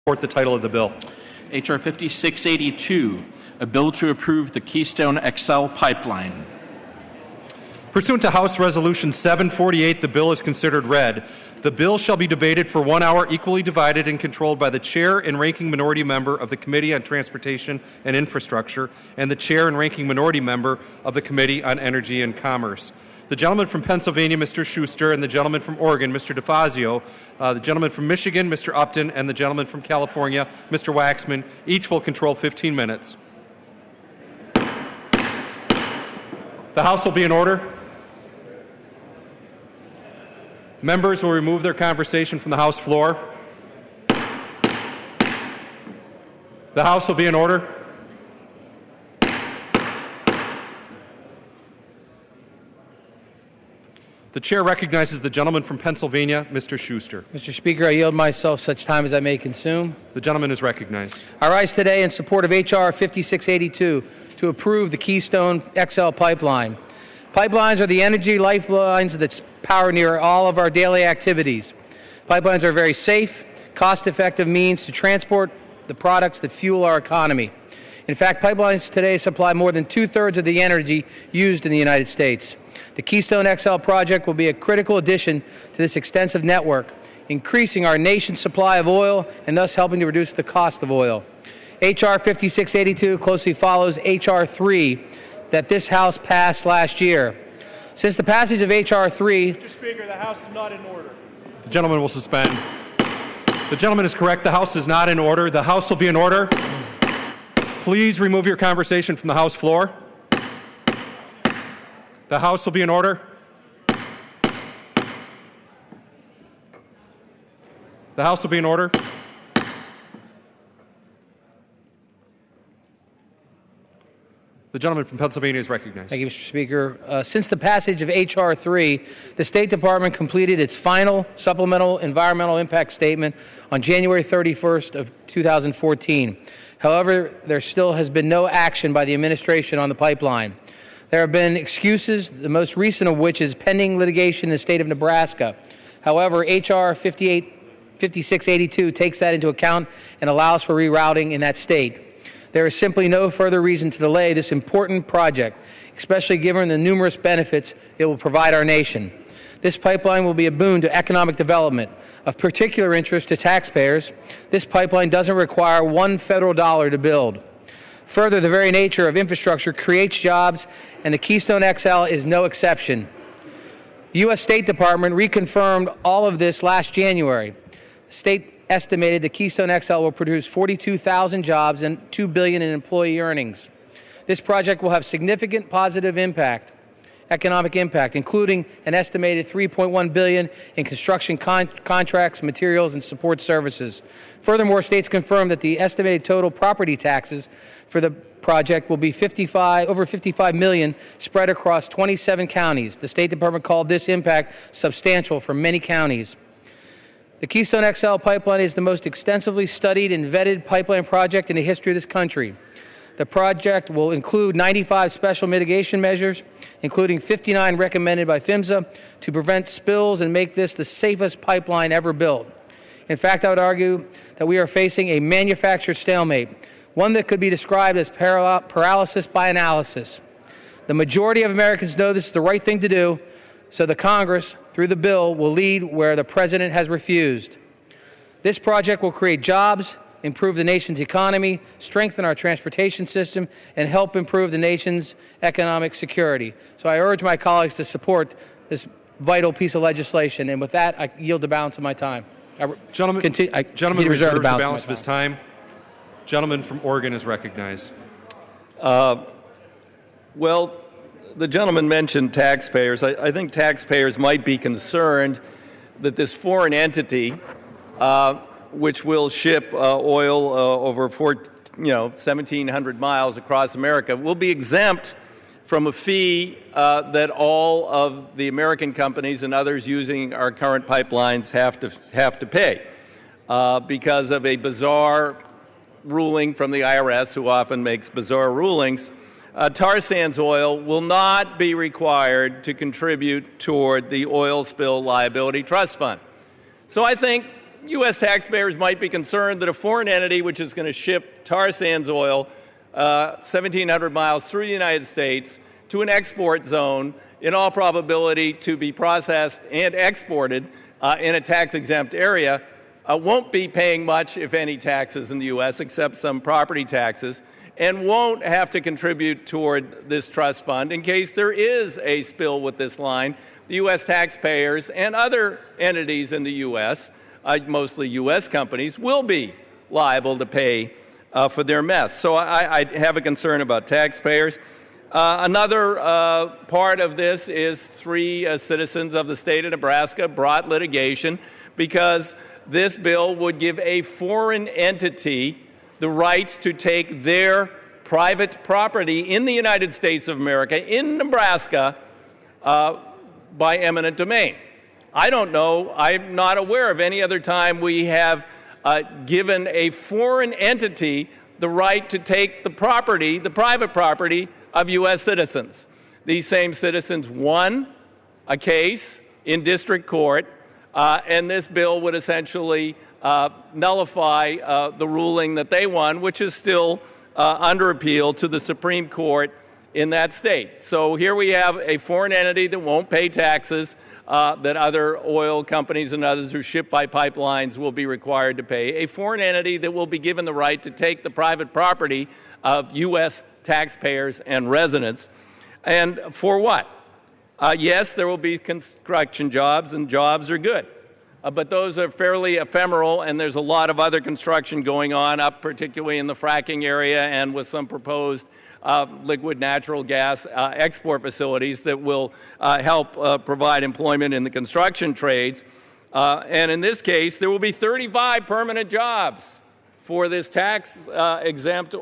Support the title of the bill. H.R. 5682, a bill to approve the Keystone XL pipeline. Pursuant to House Resolution 748, the bill is considered read. The bill shall be debated for 1 hour, equally divided and controlled by the Chair and Ranking Minority Member of the Committee on Transportation and Infrastructure and the Chair and Ranking Minority Member of the Committee on Energy and Commerce. The gentleman from Pennsylvania, Mr. Schuster, and the gentleman from Oregon, Mr. DeFazio, the gentleman from Michigan, Mr. Upton, and the gentleman from California, Mr. Waxman, each will control 15 minutes. The House will be in order. Members will remove their conversation from the House floor. The House will be in order. The Chair recognizes the gentleman from Pennsylvania, Mr. Schuster. Mr. Speaker, I yield myself such time as I may consume. The gentleman is recognized. I rise today in support of H.R. 5682 to approve the Keystone XL pipeline. Pipelines are the energy lifelines that power near all of our daily activities. Pipelines are a very safe, cost-effective means to transport the products that fuel our economy. In fact, pipelines today supply more than two-thirds of the energy used in the United States. The Keystone XL project will be a critical addition to this extensive network, increasing our nation's supply of oil and thus helping to reduce the cost of oil. H.R. 5682 closely follows H.R. 3 that this House passed last year. Since the passage of H.R. 3... Mr. Speaker, the House is not in order. The gentleman will suspend. The gentleman is correct. The House is not in order. The House will be in order. Please remove your conversation from the House floor. The House will be in order. The House will be in order. The gentleman from Pennsylvania is recognized. Thank you, Mr. Speaker. Since the passage of H.R. 3, the State Department completed its final supplemental environmental impact statement on January 31st of 2014. However, there still has been no action by the administration on the pipeline. There have been excuses, the most recent of which is pending litigation in the state of Nebraska. However, H.R. 5682 takes that into account and allows for rerouting in that state. There is simply no further reason to delay this important project, especially given the numerous benefits it will provide our nation. This pipeline will be a boon to economic development. Of particular interest to taxpayers, this pipeline doesn't require one federal dollar to build. Further, the very nature of infrastructure creates jobs, and the Keystone XL is no exception. The U.S. State Department reconfirmed all of this last January. The state estimated the Keystone XL will produce 42,000 jobs and $2 billion in employee earnings. This project will have significant positive impact, economic impact, including an estimated $3.1 billion in construction contracts, materials, and support services. Furthermore, states confirmed that the estimated total property taxes for the project will be over $55 million spread across 27 counties. The State Department called this impact substantial for many counties. The Keystone XL pipeline is the most extensively studied and vetted pipeline project in the history of this country. The project will include 95 special mitigation measures, including 59 recommended by PHMSA, to prevent spills and make this the safest pipeline ever built. In fact, I would argue that we are facing a manufactured stalemate, one that could be described as paralysis by analysis. The majority of Americans know this is the right thing to do, so the Congress, through the bill, will lead where the President has refused. This project will create jobs, improve the nation's economy, strengthen our transportation system, and help improve the nation's economic security. So I urge my colleagues to support this vital piece of legislation. And with that, I yield the balance of my time. Gentleman reserves the balance of his time. Gentleman from Oregon is recognized. Well, the gentleman mentioned taxpayers. I think taxpayers might be concerned that this foreign entity, which will ship oil over 1,700 miles across America, will be exempt from a fee that all of the American companies and others using our current pipelines have to pay because of a bizarre ruling from the IRS, who often makes bizarre rulings. Tar sands oil will not be required to contribute toward the oil spill liability trust fund. So I think U.S. taxpayers might be concerned that a foreign entity which is going to ship tar sands oil 1,700 miles through the United States to an export zone, in all probability to be processed and exported in a tax-exempt area, won't be paying much, if any, taxes in the U.S., except some property taxes, and won't have to contribute toward this trust fund in case there is a spill with this line. The U.S. taxpayers and other entities in the U.S., mostly U.S. companies, will be liable to pay for their mess. So I have a concern about taxpayers. Another part of this is 3 citizens of the state of Nebraska brought litigation because this bill would give a foreign entity the right to take their private property in the United States of America, in Nebraska, by eminent domain. I don't know, I'm not aware of any other time we have given a foreign entity the right to take the property, the private property of U.S. citizens. These same citizens won a case in district court, and this bill would essentially nullify the ruling that they won, which is still under appeal to the Supreme Court in that state. So here we have a foreign entity that won't pay taxes that other oil companies and others who ship by pipelines will be required to pay, a foreign entity that will be given the right to take the private property of U.S. taxpayers and residents. And for what? Yes, there will be construction jobs, and jobs are good. But those are fairly ephemeral, and there's a lot of other construction going on, up particularly in the fracking area and with some proposed liquid natural gas export facilities that will help provide employment in the construction trades. And in this case, there will be 35 permanent jobs for this tax-exempt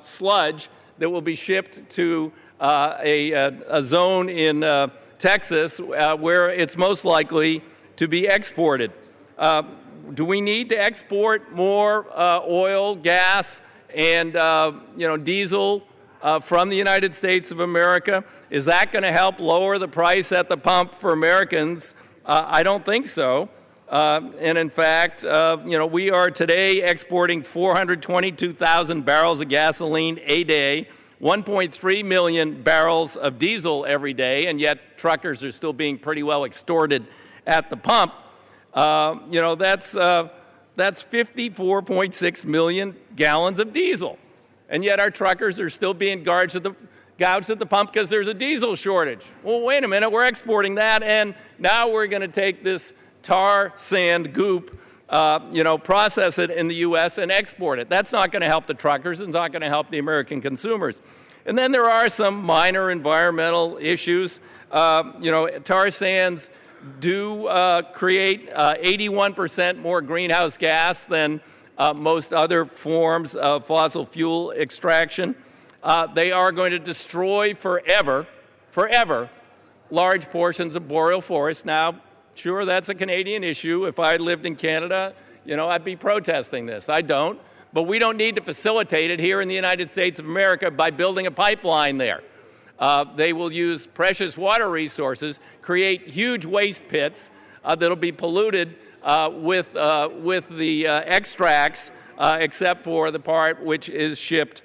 sludge that will be shipped to a zone in Texas where it's most likely to be exported. Do we need to export more oil, gas, and diesel from the United States of America? Is that going to help lower the price at the pump for Americans? I don't think so. And in fact, we are today exporting 422,000 barrels of gasoline a day, 1.3 million barrels of diesel every day, and yet truckers are still being pretty well extorted at the pump. That's 54.6 million gallons of diesel. And yet our truckers are still being gouged at the pump because there's a diesel shortage. Well, wait a minute, we're exporting that, and now we're going to take this tar sand goop, process it in the U.S. and export it. That's not going to help the truckers. It's not going to help the American consumers. And then there are some minor environmental issues. Tar sands do create 81% more greenhouse gas than most other forms of fossil fuel extraction. They are going to destroy forever, large portions of boreal forest. Now, sure, that's a Canadian issue. If I lived in Canada, I'd be protesting this. I don't. But we don't need to facilitate it here in the United States of America by building a pipeline there. They will use precious water resources, create huge waste pits that'll be polluted with the extracts, except for the part which is shipped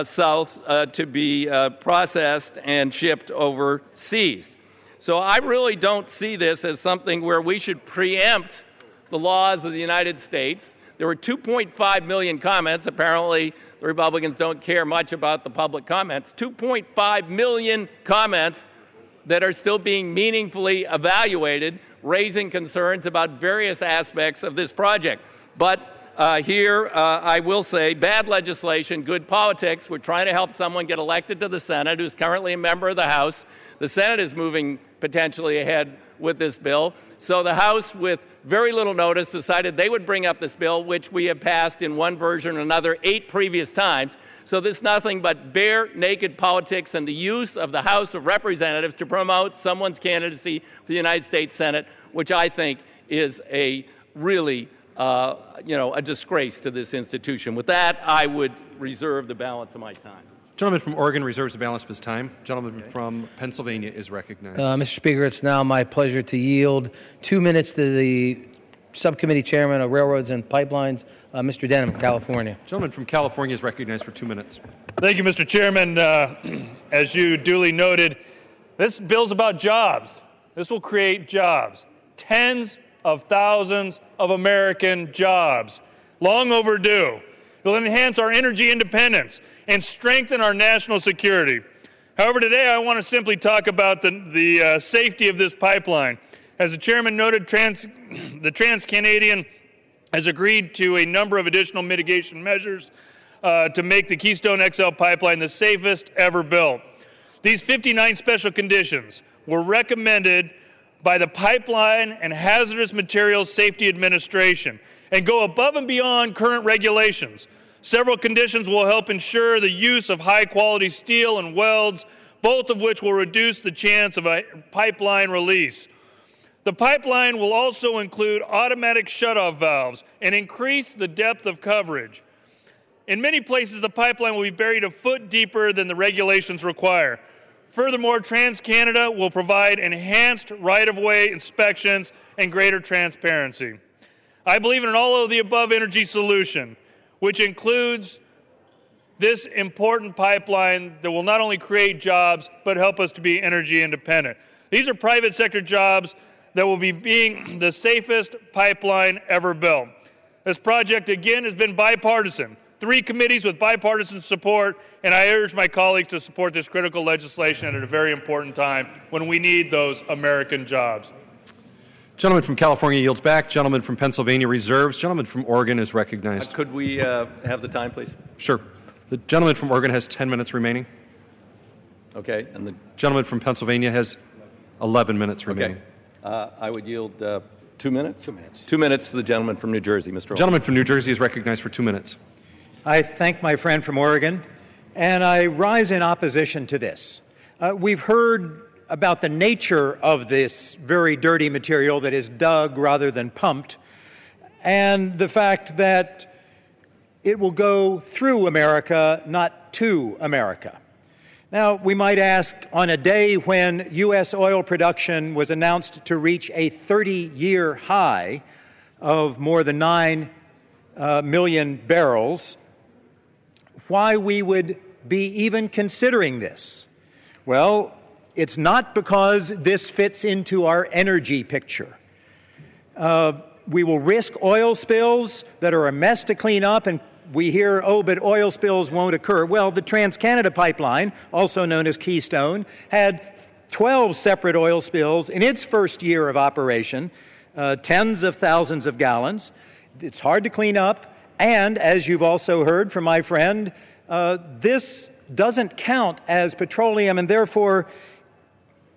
south to be processed and shipped overseas. So I really don't see this as something where we should preempt the laws of the United States. There were 2.5 million comments. Apparently, the Republicans don't care much about the public comments. 2.5 million comments that are still being meaningfully evaluated, raising concerns about various aspects of this project. But here, I will say, bad legislation, good politics. We're trying to help someone get elected to the Senate who's currently a member of the House. The Senate is moving potentially ahead with this bill. So the House, with very little notice, decided they would bring up this bill, which we have passed in one version or another 8 previous times. So this is nothing but bare, naked politics and the use of the House of Representatives to promote someone's candidacy for the United States Senate, which I think is a really, a disgrace to this institution. With that, I would reserve the balance of my time. Gentleman from Oregon reserves the balance of his time. Gentleman from Pennsylvania is recognized. Mr. Speaker, it's now my pleasure to yield 2 minutes to the Subcommittee Chairman of Railroads and Pipelines, Mr. Denham, California. Gentleman from California is recognized for 2 minutes. Thank you, Mr. Chairman. As you duly noted, this bill's about jobs. This will create jobs. Tens of thousands of American jobs. Long overdue. It will enhance our energy independence and strengthen our national security. However, today I want to simply talk about the safety of this pipeline. As the chairman noted, the TransCanadian has agreed to a number of additional mitigation measures to make the Keystone XL pipeline the safest ever built. These 59 special conditions were recommended by the Pipeline and Hazardous Materials Safety Administration and go above and beyond current regulations. Several conditions will help ensure the use of high-quality steel and welds, both of which will reduce the chance of a pipeline release. The pipeline will also include automatic shutoff valves and increase the depth of coverage. In many places, the pipeline will be buried a foot deeper than the regulations require. Furthermore, TransCanada will provide enhanced right-of-way inspections and greater transparency. I believe in an all-of-the-above energy solution, which includes this important pipeline that will not only create jobs, but help us to be energy independent. These are private sector jobs that will be being the safest pipeline ever built. This project, again, has been bipartisan. 3 committees with bipartisan support, and I urge my colleagues to support this critical legislation at a very important time when we need those American jobs. Gentleman from California yields back. Gentleman from Pennsylvania reserves. Gentleman from Oregon is recognized. Could we have the time, please? Sure. The gentleman from Oregon has 10 minutes remaining. Okay. And the gentleman from Pennsylvania has 11 minutes remaining. Okay. I would yield 2 minutes. 2 minutes. 2 minutes to the gentleman from New Jersey, Mr. The gentleman from New Jersey is recognized for 2 minutes. I thank my friend from Oregon, and I rise in opposition to this. We've heard about the nature of this very dirty material that is dug rather than pumped, and the fact that it will go through America, not to America. Now, we might ask, on a day when U.S. oil production was announced to reach a 30-year high of more than 9 million barrels, why we would be even considering this. Well, it's not because this fits into our energy picture. We will risk oil spills that are a mess to clean up, and we hear, oh, but oil spills won't occur. Well, the TransCanada pipeline, also known as Keystone, had 12 separate oil spills in its first year of operation, tens of thousands of gallons. It's hard to clean up. And, as you've also heard from my friend, this doesn't count as petroleum, and therefore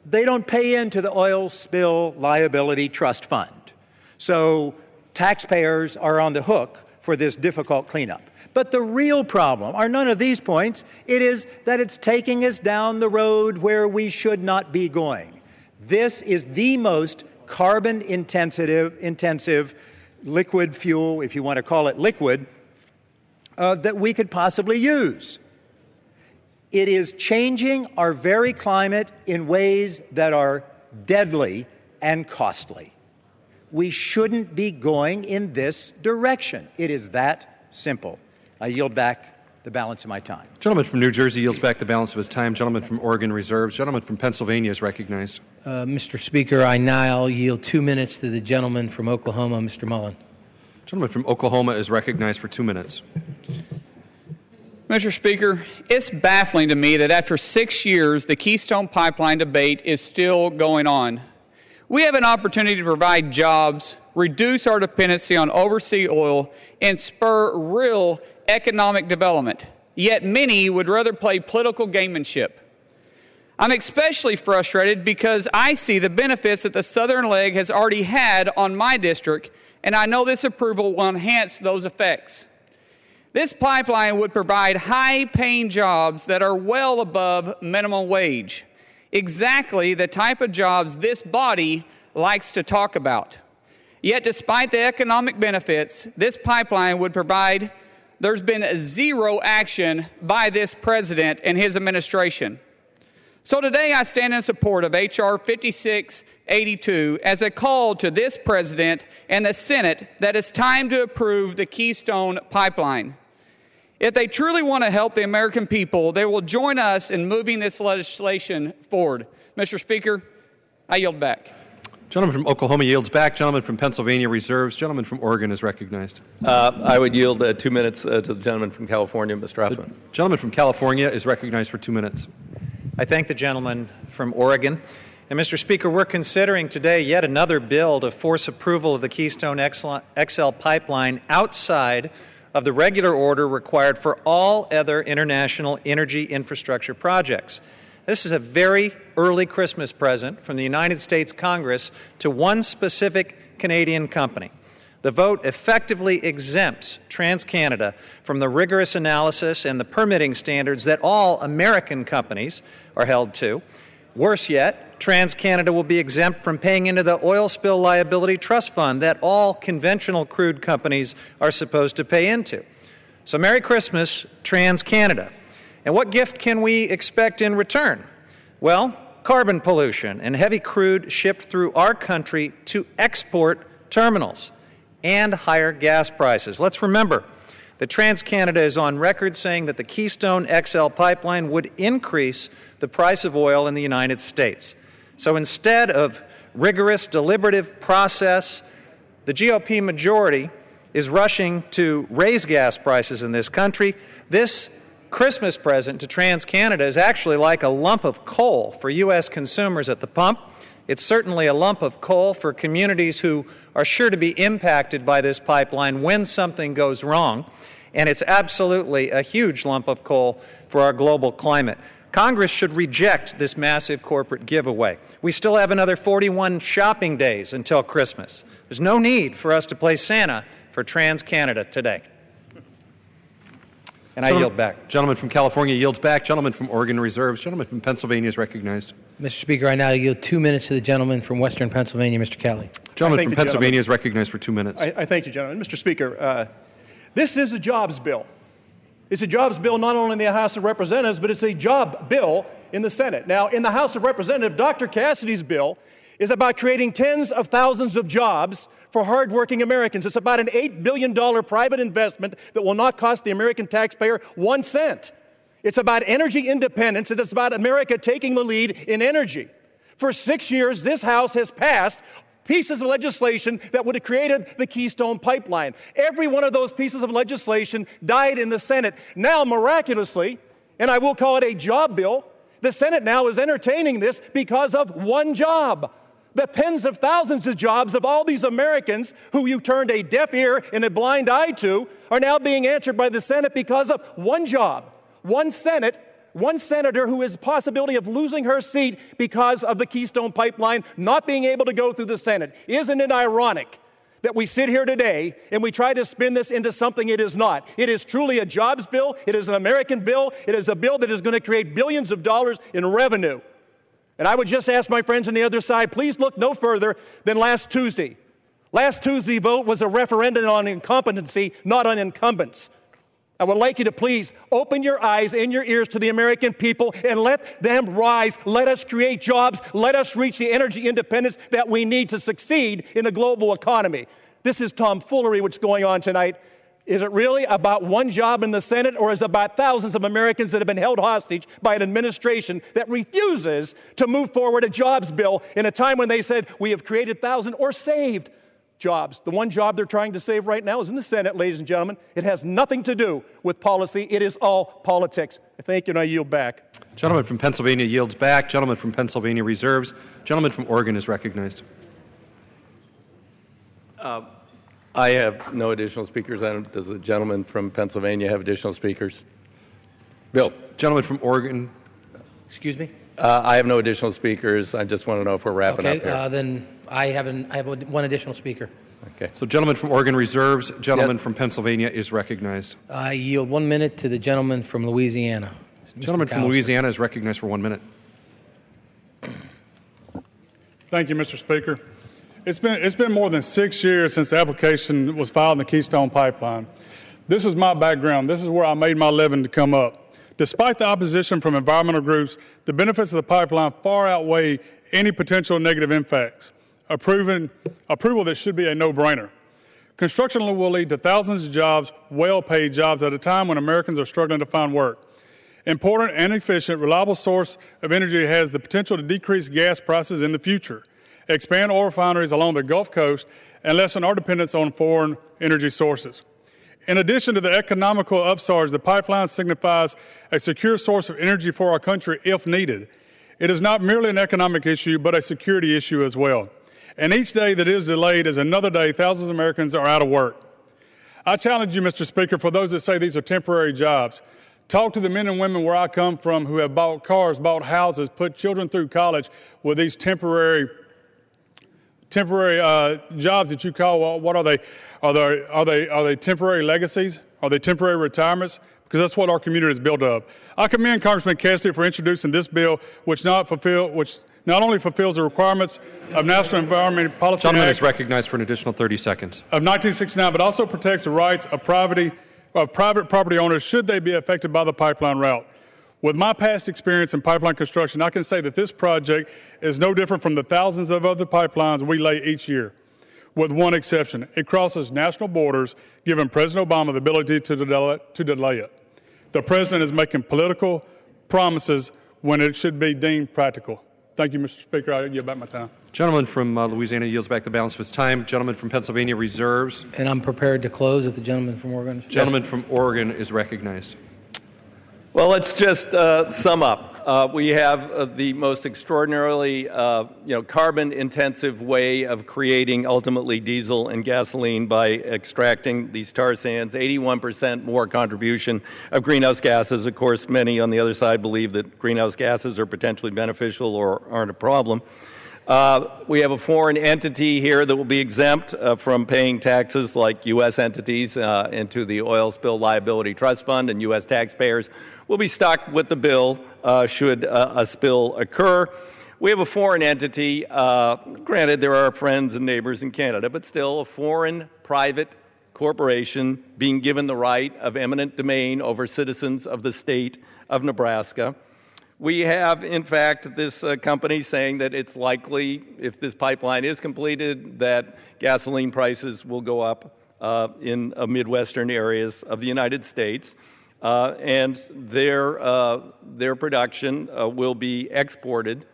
they don't pay into the Oil Spill Liability Trust Fund. So taxpayers are on the hook for this difficult cleanup. But the real problem are none of these points. It is that it's taking us down the road where we should not be going. This is the most carbon-intensive liquid fuel, if you want to call it liquid, that we could possibly use. It is changing our very climate in ways that are deadly and costly. We shouldn't be going in this direction. It is that simple. I yield back the balance of my time. Gentleman from New Jersey yields back the balance of his time. Gentleman from Oregon reserves. Gentleman from Pennsylvania is recognized. Mr. Speaker, I now yield 2 minutes to the gentleman from Oklahoma, Mr. Mullen. Gentleman from Oklahoma is recognized for 2 minutes. Mr. Speaker, it's baffling to me that after 6 years, the Keystone Pipeline debate is still going on. We have an opportunity to provide jobs, reduce our dependency on overseas oil, and spur real economic development. Yet many would rather play political gamemanship. I'm especially frustrated because I see the benefits that the southern leg has already had on my district, and I know this approval will enhance those effects. This pipeline would provide high-paying jobs that are well above minimum wage, exactly the type of jobs this body likes to talk about. Yet despite the economic benefits this pipeline would provide, there's been zero action by this president and his administration. So today I stand in support of H.R. 5682 as a call to this President and the Senate that it's time to approve the Keystone Pipeline. If they truly want to help the American people, they will join us in moving this legislation forward. Mr. Speaker, I yield back. Gentleman from Oklahoma yields back. Gentleman from Pennsylvania reserves. Gentleman from Oregon is recognized. I would yield 2 minutes to the gentleman from California, Mr. Huffman. The gentleman from California is recognized for 2 minutes. I thank the gentleman from Oregon. And Mr. Speaker, we're considering today yet another bill to force approval of the Keystone XL pipeline outside of the regular order required for all other international energy infrastructure projects. This is a very early Christmas present from the United States Congress to one specific Canadian company. The vote effectively exempts TransCanada from the rigorous analysis and the permitting standards that all American companies are held to. Worse yet, TransCanada will be exempt from paying into the oil spill liability trust fund that all conventional crude companies are supposed to pay into. So Merry Christmas, TransCanada. And what gift can we expect in return? Well, carbon pollution and heavy crude shipped through our country to export terminals and higher gas prices. Let's remember that TransCanada is on record saying that the Keystone XL pipeline would increase the price of oil in the United States. So instead of rigorous, deliberative process, the GOP majority is rushing to raise gas prices in this country. This Christmas present to TransCanada is actually like a lump of coal for U.S. consumers at the pump. It's certainly a lump of coal for communities who are sure to be impacted by this pipeline when something goes wrong. And it's absolutely a huge lump of coal for our global climate. Congress should reject this massive corporate giveaway. We still have another 41 shopping days until Christmas. There's no need for us to play Santa for TransCanada today. And I yield back. Gentleman from California yields back. Gentleman from Oregon reserves. Gentleman from Pennsylvania is recognized. Mr. Speaker, I now yield 2 minutes to the gentleman from Western Pennsylvania, Mr. Kelly. Gentleman from Pennsylvania is recognized for 2 minutes. I thank you, gentlemen. Mr. Speaker, this is a jobs bill. It's a jobs bill not only in the House of Representatives, but it's a job bill in the Senate. Now, in the House of Representatives, Dr. Cassidy's bill is about creating tens of thousands of jobs for hardworking Americans. It's about an $8 billion private investment that will not cost the American taxpayer 1 cent. It's about energy independence, and it's about America taking the lead in energy. For 6 years, this House has passed pieces of legislation that would have created the Keystone Pipeline. Every one of those pieces of legislation died in the Senate. Now, miraculously, and I will call it a job bill, the Senate now is entertaining this because of one job. The tens of thousands of jobs of all these Americans who you turned a deaf ear and a blind eye to are now being answered by the Senate because of one job, one senator who has the possibility of losing her seat because of the Keystone Pipeline not being able to go through the Senate. Isn't it ironic that we sit here today and we try to spin this into something it is not? It is truly a jobs bill. It is an American bill. It is a bill that is going to create billions of dollars in revenue. And I would just ask my friends on the other side, please look no further than last Tuesday. Last Tuesday's vote was a referendum on incompetency, not on incumbents. I would like you to please open your eyes and your ears to the American people and let them rise. Let us create jobs. Let us reach the energy independence that we need to succeed in a global economy. This is tomfoolery what's going on tonight. Is it really about one job in the Senate, or is it about thousands of Americans that have been held hostage by an administration that refuses to move forward a jobs bill in a time when they said we have created thousands or saved jobs? The one job they're trying to save right now is in the Senate, ladies and gentlemen. It has nothing to do with policy. It is all politics. Thank you, and I yield back. Gentleman from Pennsylvania yields back. Gentleman from Pennsylvania reserves. Gentleman from Oregon is recognized. I have no additional speakers. Does the gentleman from Pennsylvania have additional speakers? Bill. Gentleman from Oregon. Excuse me? I have no additional speakers. I just want to know if we're wrapping up here. Then I have one additional speaker. Okay. So gentleman from Oregon reserves. Gentleman from Pennsylvania is recognized. I yield 1 minute to the gentleman from Louisiana. Gentleman from Louisiana is recognized for 1 minute. Thank you, Mr. Speaker. It's been more than 6 years since the application was filed in the Keystone Pipeline. This is my background. This is where I made my living to come up. Despite the opposition from environmental groups, the benefits of the pipeline far outweigh any potential negative impacts. Approval that should be a no-brainer. Construction will lead to thousands of jobs, well-paid jobs, at a time when Americans are struggling to find work. Important and efficient, reliable source of energy has the potential to decrease gas prices in the future, expand oil refineries along the Gulf Coast, and lessen our dependence on foreign energy sources. In addition to the economical upsarge, the pipeline signifies a secure source of energy for our country if needed. It is not merely an economic issue, but a security issue as well. And each day that is delayed is another day thousands of Americans are out of work. I challenge you, Mr. Speaker, for those that say these are temporary jobs. Talk to the men and women where I come from who have bought cars, bought houses, put children through college with these temporary jobs that you call, well, what are they? Are they temporary legacies? Are they temporary retirements? Because that's what our community is built of. I commend Congressman Cassidy for introducing this bill, which not only fulfills the requirements of National Environmental Policy Gentleman Act is recognized for an additional 30 seconds. of 1969, but also protects the rights of private property owners should they be affected by the pipeline route. With my past experience in pipeline construction, I can say that this project is no different from the thousands of other pipelines we lay each year, with one exception. It crosses national borders, giving President Obama the ability to delay it. The President is making political promises when it should be deemed practical. Thank you, Mr. Speaker. I yield back my time. Gentleman from Louisiana yields back the balance of his time. Gentleman from Pennsylvania reserves. And I'm prepared to close if the gentleman from Oregon. Gentleman from Oregon is recognized. Well, let's just sum up. We have the most extraordinarily, carbon-intensive way of creating ultimately diesel and gasoline by extracting these tar sands. 81% more contribution of greenhouse gases. Of course, many on the other side believe that greenhouse gases are potentially beneficial or aren't a problem. We have a foreign entity here that will be exempt from paying taxes like U.S. entities into the Oil Spill Liability Trust Fund, and U.S. taxpayers will be stuck with the bill should a spill occur. We have a foreign entity. Granted, there are friends and neighbors in Canada, but still a foreign private corporation being given the right of eminent domain over citizens of the state of Nebraska. We have, in fact, this company saying that it's likely, if this pipeline is completed, that gasoline prices will go up in Midwestern areas of the United States, and their production will be exported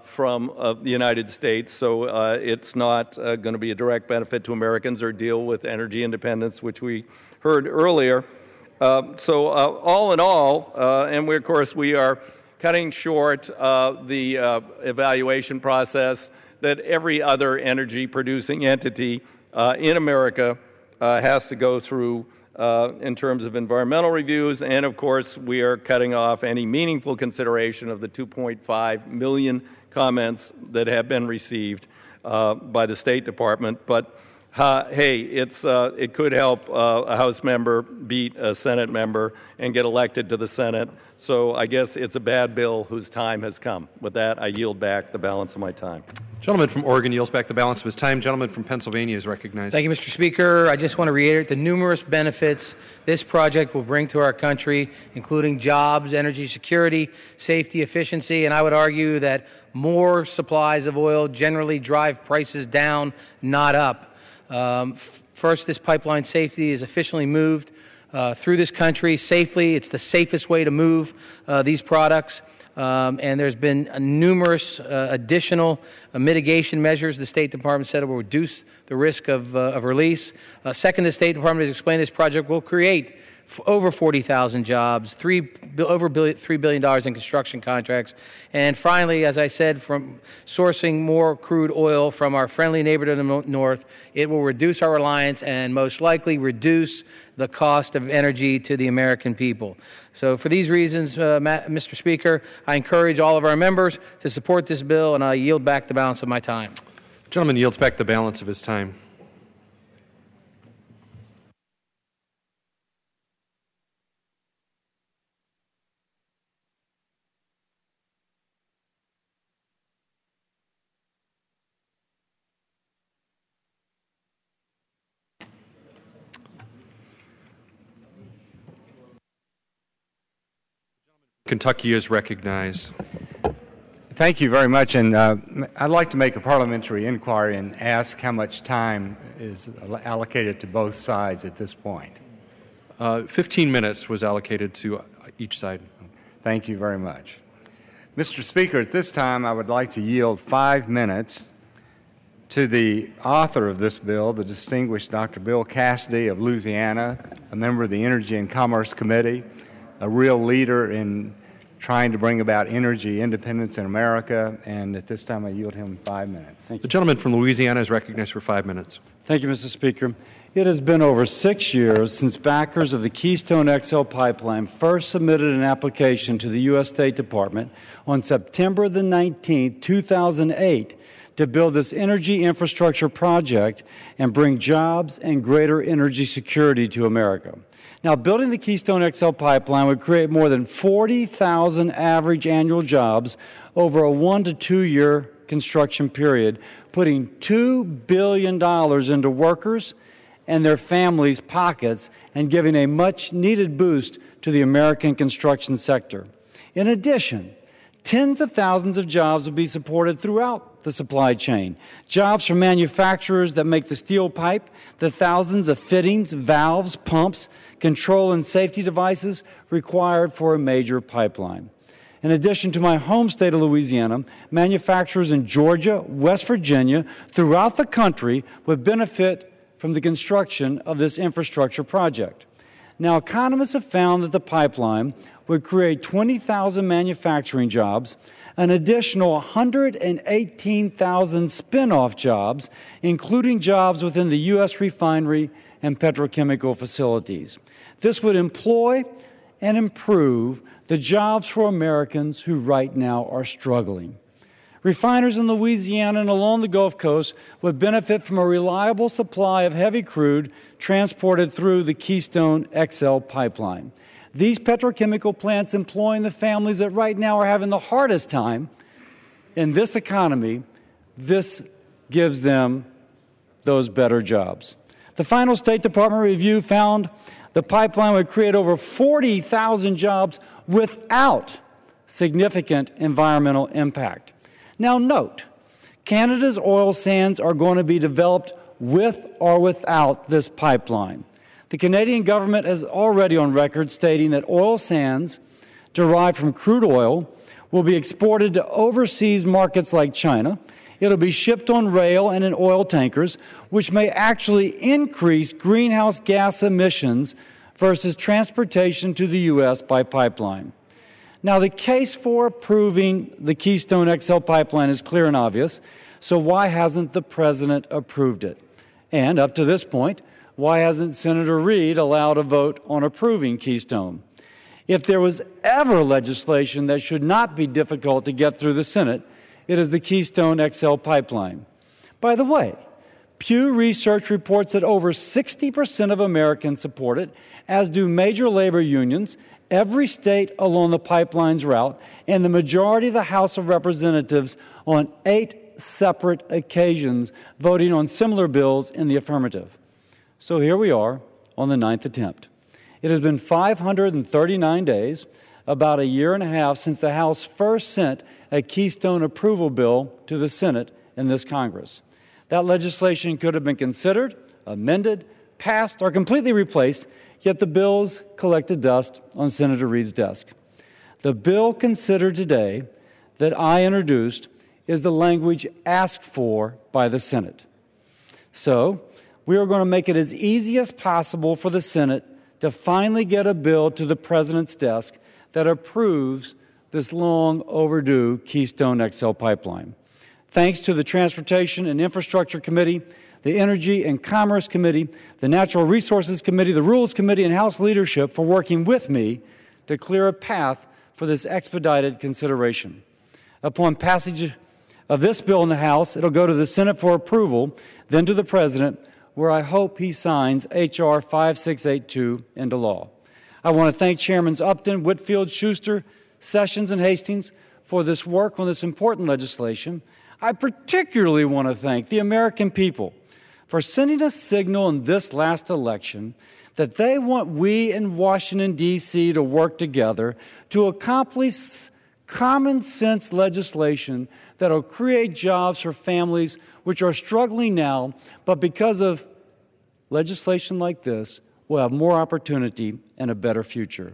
from the United States, so it's not going to be a direct benefit to Americans or deal with energy independence, which we heard earlier. So all in all, and of course we are cutting short the evaluation process that every other energy-producing entity in America has to go through in terms of environmental reviews, and of course we are cutting off any meaningful consideration of the 2.5 million comments that have been received by the State Department. But hey, it could help a House member beat a Senate member and get elected to the Senate. So I guess it's a bad bill whose time has come. With that, I yield back the balance of my time. Gentleman from Oregon yields back the balance of his time. Gentleman from Pennsylvania is recognized. Thank you, Mr. Speaker. I just want to reiterate the numerous benefits this project will bring to our country, including jobs, energy security, safety, efficiency, and I would argue that more supplies of oil generally drive prices down, not up. First, this pipeline safety is efficiently moved through this country safely. It's the safest way to move these products. And there's been numerous additional mitigation measures. The State Department said it will reduce the risk of release. Second, the State Department has explained this project will create over 40,000 jobs, over $3 billion in construction contracts. And finally, as I said, from sourcing more crude oil from our friendly neighbor to the north, it will reduce our reliance and most likely reduce the cost of energy to the American people. So for these reasons, Mr. Speaker, I encourage all of our members to support this bill, and I yield back the balance of my time. The gentleman yields back the balance of his time. Kentucky is recognized. Thank you very much, and I'd like to make a parliamentary inquiry and ask how much time is allocated to both sides at this point. 15 minutes was allocated to each side. Thank you very much. Mr. Speaker, at this time I would like to yield 5 minutes to the author of this bill, the distinguished Dr. Bill Cassidy of Louisiana, a member of the Energy and Commerce Committee, a real leader in trying to bring about energy independence in America, and at this time I yield him 5 minutes. Thank you. The gentleman from Louisiana is recognized for 5 minutes. Thank you, Mr. Speaker. It has been over 6 years since backers of the Keystone XL pipeline first submitted an application to the U.S. State Department on September the 19th, 2008, to build this energy infrastructure project and bring jobs and greater energy security to America. Now, building the Keystone XL pipeline would create more than 40,000 average annual jobs over a 1 to 2 year construction period, putting $2 billion into workers and their families' pockets and giving a much-needed boost to the American construction sector. In addition, tens of thousands of jobs would be supported throughout the supply chain. Jobs from manufacturers that make the steel pipe, the thousands of fittings, valves, pumps, control and safety devices required for a major pipeline. In addition to my home state of Louisiana, manufacturers in Georgia, West Virginia, throughout the country would benefit from the construction of this infrastructure project. Now, economists have found that the pipeline would create 20,000 manufacturing jobs, an additional 118,000 spin-off jobs, including jobs within the U.S. refinery and petrochemical facilities. This would employ and improve the jobs for Americans who right now are struggling. Refiners in Louisiana and along the Gulf Coast would benefit from a reliable supply of heavy crude transported through the Keystone XL pipeline. These petrochemical plants employing the families that right now are having the hardest time in this economy, this gives them those better jobs. The final State Department review found the pipeline would create over 40,000 jobs without significant environmental impact. Now note, Canada's oil sands are going to be developed with or without this pipeline. The Canadian government is already on record stating that oil sands derived from crude oil will be exported to overseas markets like China. It'll be shipped on rail and in oil tankers, which may actually increase greenhouse gas emissions versus transportation to the U.S. by pipeline. Now, the case for approving the Keystone XL pipeline is clear and obvious, so why hasn't the President approved it? And up to this point, why hasn't Senator Reid allowed a vote on approving Keystone? If there was ever legislation that should not be difficult to get through the Senate, it is the Keystone XL pipeline. By the way, Pew Research reports that over 60% of Americans support it, as do major labor unions, every state along the pipeline's route, and the majority of the House of Representatives on 8 separate occasions voting on similar bills in the affirmative. So here we are on the 9th attempt. It has been 539 days, about a year and a half, since the House first sent a Keystone approval bill to the Senate in this Congress. That legislation could have been considered, amended, passed, or completely replaced, yet the bills collected dust on Senator Reid's desk. The bill considered today that I introduced is the language asked for by the Senate. So, we are going to make it as easy as possible for the Senate to finally get a bill to the President's desk that approves this long overdue Keystone XL pipeline. Thanks to the Transportation and Infrastructure Committee, the Energy and Commerce Committee, the Natural Resources Committee, the Rules Committee, and House leadership for working with me to clear a path for this expedited consideration. Upon passage of this bill in the House, it'll go to the Senate for approval, then to the President, where I hope he signs H.R. 5682 into law. I want to thank Chairmans Upton, Whitfield, Schuster, Sessions, and Hastings for this work on this important legislation. I particularly want to thank the American people for sending a signal in this last election that they want we in Washington, D.C. to work together to accomplish common sense legislation that will create jobs for families which are struggling now, but because of legislation like this, will have more opportunity and a better future.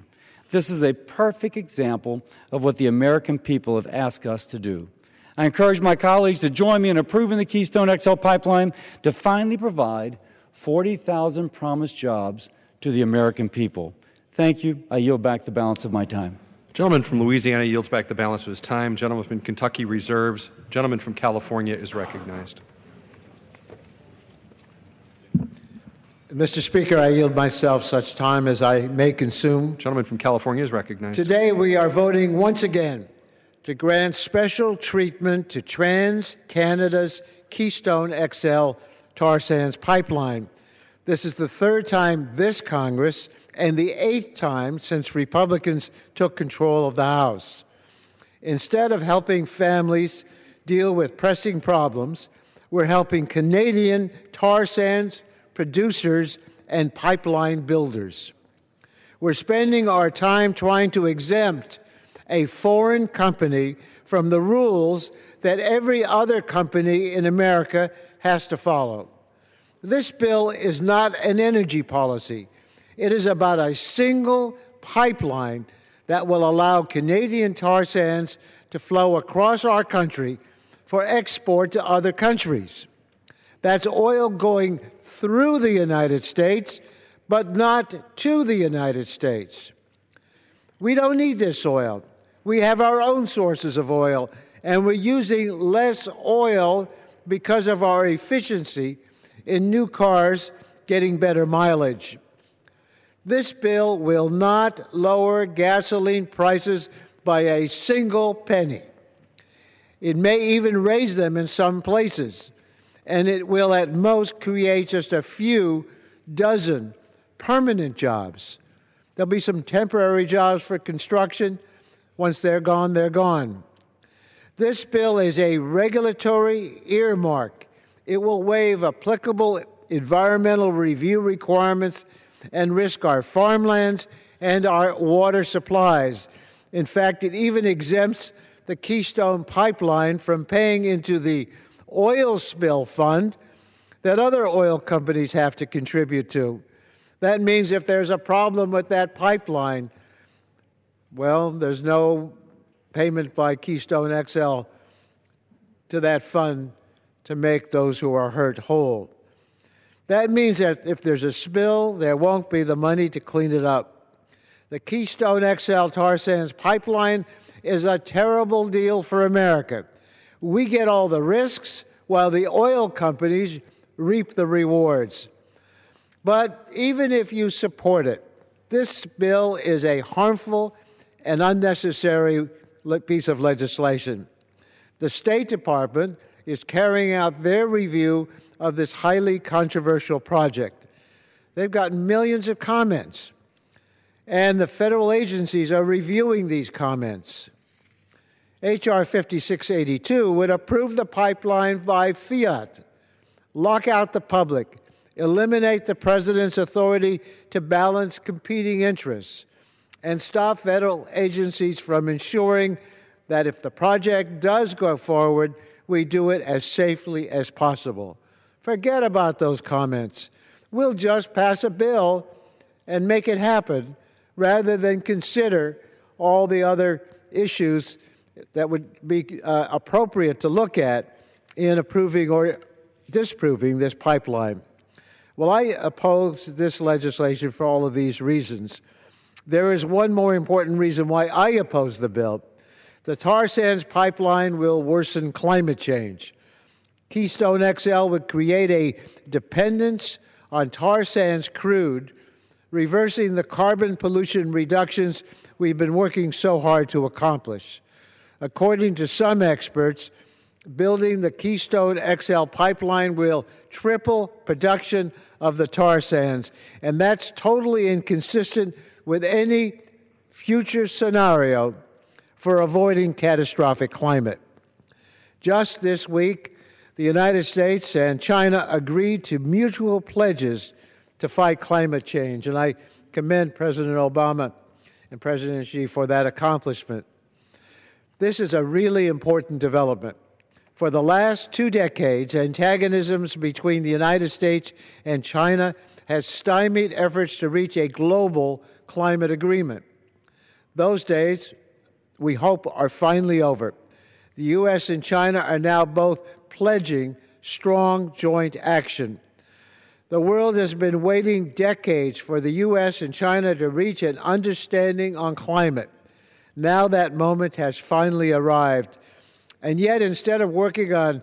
This is a perfect example of what the American people have asked us to do. I encourage my colleagues to join me in approving the Keystone XL pipeline to finally provide 40,000 promised jobs to the American people. Thank you. I yield back the balance of my time. Gentleman from Louisiana yields back the balance of his time. Gentleman from Kentucky reserves. Gentleman from California is recognized. Mr. Speaker, I yield myself such time as I may consume. Gentleman from California is recognized. Today we are voting once again to grant special treatment to TransCanada's Keystone XL tar sands pipeline. This is the third time this Congress and the eighth time since Republicans took control of the House. Instead of helping families deal with pressing problems, we're helping Canadian tar sands producers and pipeline builders. We're spending our time trying to exempt a foreign company from the rules that every other company in America has to follow. This bill is not an energy policy. It is about a single pipeline that will allow Canadian tar sands to flow across our country for export to other countries. That's oil going through the United States, but not to the United States. We don't need this oil. We have our own sources of oil, and we're using less oil because of our efficiency in new cars getting better mileage. This bill will not lower gasoline prices by a single penny. It may even raise them in some places, and it will at most create just a few dozen permanent jobs. There'll be some temporary jobs for construction. Once they're gone, they're gone. This bill is a regulatory earmark. It will waive applicable environmental review requirements and risk our farmlands and our water supplies. In fact, it even exempts the Keystone pipeline from paying into the oil spill fund that other oil companies have to contribute to. That means if there's a problem with that pipeline, well, there's no payment by Keystone XL to that fund to make those who are hurt whole. That means that if there's a spill, there won't be the money to clean it up. The Keystone XL tar sands pipeline is a terrible deal for America. We get all the risks while the oil companies reap the rewards. But even if you support it, this bill is a harmful and unnecessary piece of legislation. The State Department is carrying out their review of this highly controversial project. They've gotten millions of comments, and the federal agencies are reviewing these comments. H.R. 5682 would approve the pipeline by fiat, lock out the public, eliminate the president's authority to balance competing interests, and stop federal agencies from ensuring that if the project does go forward, we do it as safely as possible. Forget about those comments. We'll just pass a bill and make it happen rather than consider all the other issues that would be appropriate to look at in approving or disproving this pipeline. Well, I oppose this legislation for all of these reasons. There is one more important reason why I oppose the bill. The tar sands pipeline will worsen climate change. Keystone XL would create a dependence on tar sands crude, reversing the carbon pollution reductions we've been working so hard to accomplish. According to some experts, building the Keystone XL pipeline will triple production of the tar sands, and that's totally inconsistent with any future scenario for avoiding catastrophic climate. Just this week, the United States and China agreed to mutual pledges to fight climate change, and I commend President Obama and President Xi for that accomplishment. This is a really important development. For the last 2 decades, antagonisms between the United States and China has stymied efforts to reach a global climate agreement. Those days, we hope, are finally over. The U.S. and China are now both pledging strong joint action. The world has been waiting decades for the U.S. and China to reach an understanding on climate. Now that moment has finally arrived. And yet, instead of working on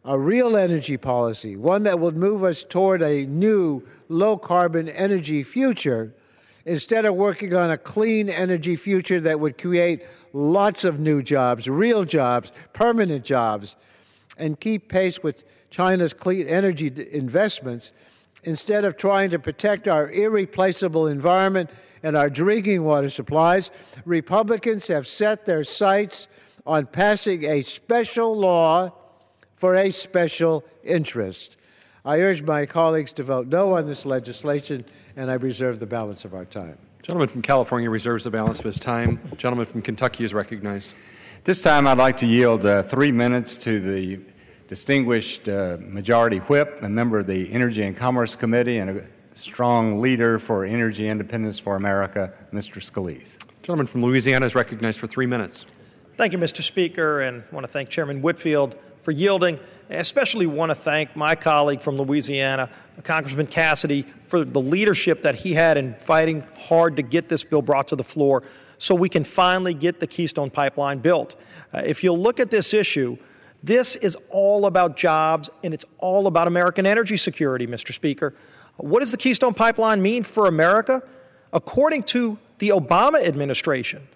a real energy policy, one that would move us toward a new low-carbon energy future, instead of working on a clean energy future that would create lots of new jobs, real jobs, permanent jobs, and keep pace with China's clean energy investments, instead of trying to protect our irreplaceable environment and our drinking water supplies, Republicans have set their sights on passing a special law for a special interest. I urge my colleagues to vote no on this legislation, and I reserve the balance of our time. Gentleman from California reserves the balance of his time. Gentleman from Kentucky is recognized. This time I'd like to yield 3 minutes to the distinguished Majority Whip, a member of the Energy and Commerce Committee and a strong leader for energy independence for America, Mr. Scalise. Gentleman from Louisiana is recognized for 3 minutes. Thank you, Mr. Speaker, and I want to thank Chairman Whitfield for yielding. I especially want to thank my colleague from Louisiana, Congressman Cassidy, for the leadership that he had in fighting hard to get this bill brought to the floor so we can finally get the Keystone Pipeline built. If you'll look at this issue, this is all about jobs, and it's all about American energy security, Mr. Speaker. What does the Keystone Pipeline mean for America? According to the Obama administration,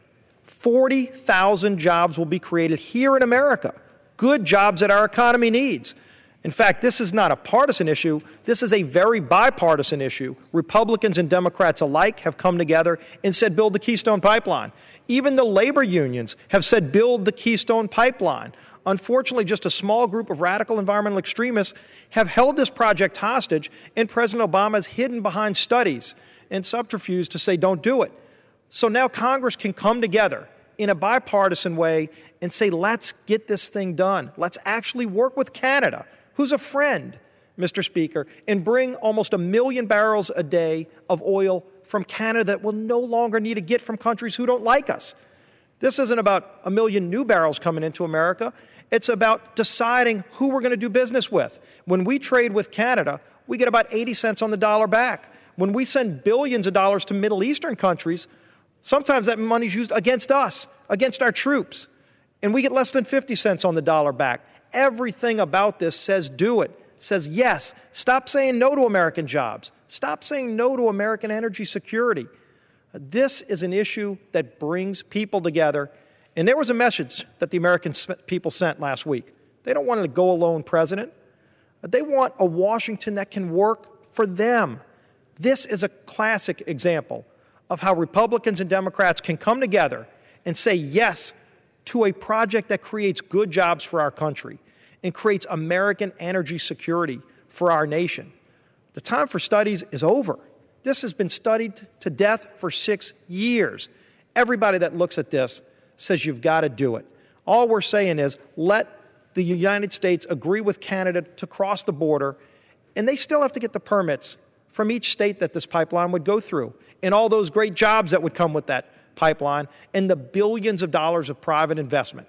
40,000 jobs will be created here in America, good jobs that our economy needs. In fact, this is not a partisan issue. This is a very bipartisan issue. Republicans and Democrats alike have come together and said, build the Keystone Pipeline. Even the labor unions have said, build the Keystone Pipeline. Unfortunately, just a small group of radical environmental extremists have held this project hostage, and President Obama has hidden behind studies and subterfuge to say, don't do it. So now Congress can come together in a bipartisan way and say, let's get this thing done. Let's actually work with Canada, who's a friend, Mr. Speaker, and bring almost 1 million barrels a day of oil from Canada that we'll no longer need to get from countries who don't like us. This isn't about 1 million new barrels coming into America. It's about deciding who we're going to do business with. When we trade with Canada, we get about 80 cents on the dollar back. When we send billions of dollars to Middle Eastern countries, sometimes that money's used against us, against our troops, and we get less than 50 cents on the dollar back. Everything about this says do it, says yes. Stop saying no to American jobs. Stop saying no to American energy security. This is an issue that brings people together, and there was a message that the American people sent last week. They don't want a go-alone president. They want a Washington that can work for them. This is a classic example of how Republicans and Democrats can come together and say yes to a project that creates good jobs for our country and creates American energy security for our nation. The time for studies is over. This has been studied to death for 6 years. Everybody that looks at this says you've got to do it. All we're saying is let the United States agree with Canada to cross the border, and they still have to get the permits from each state that this pipeline would go through, and all those great jobs that would come with that pipeline, and the billions of dollars of private investment.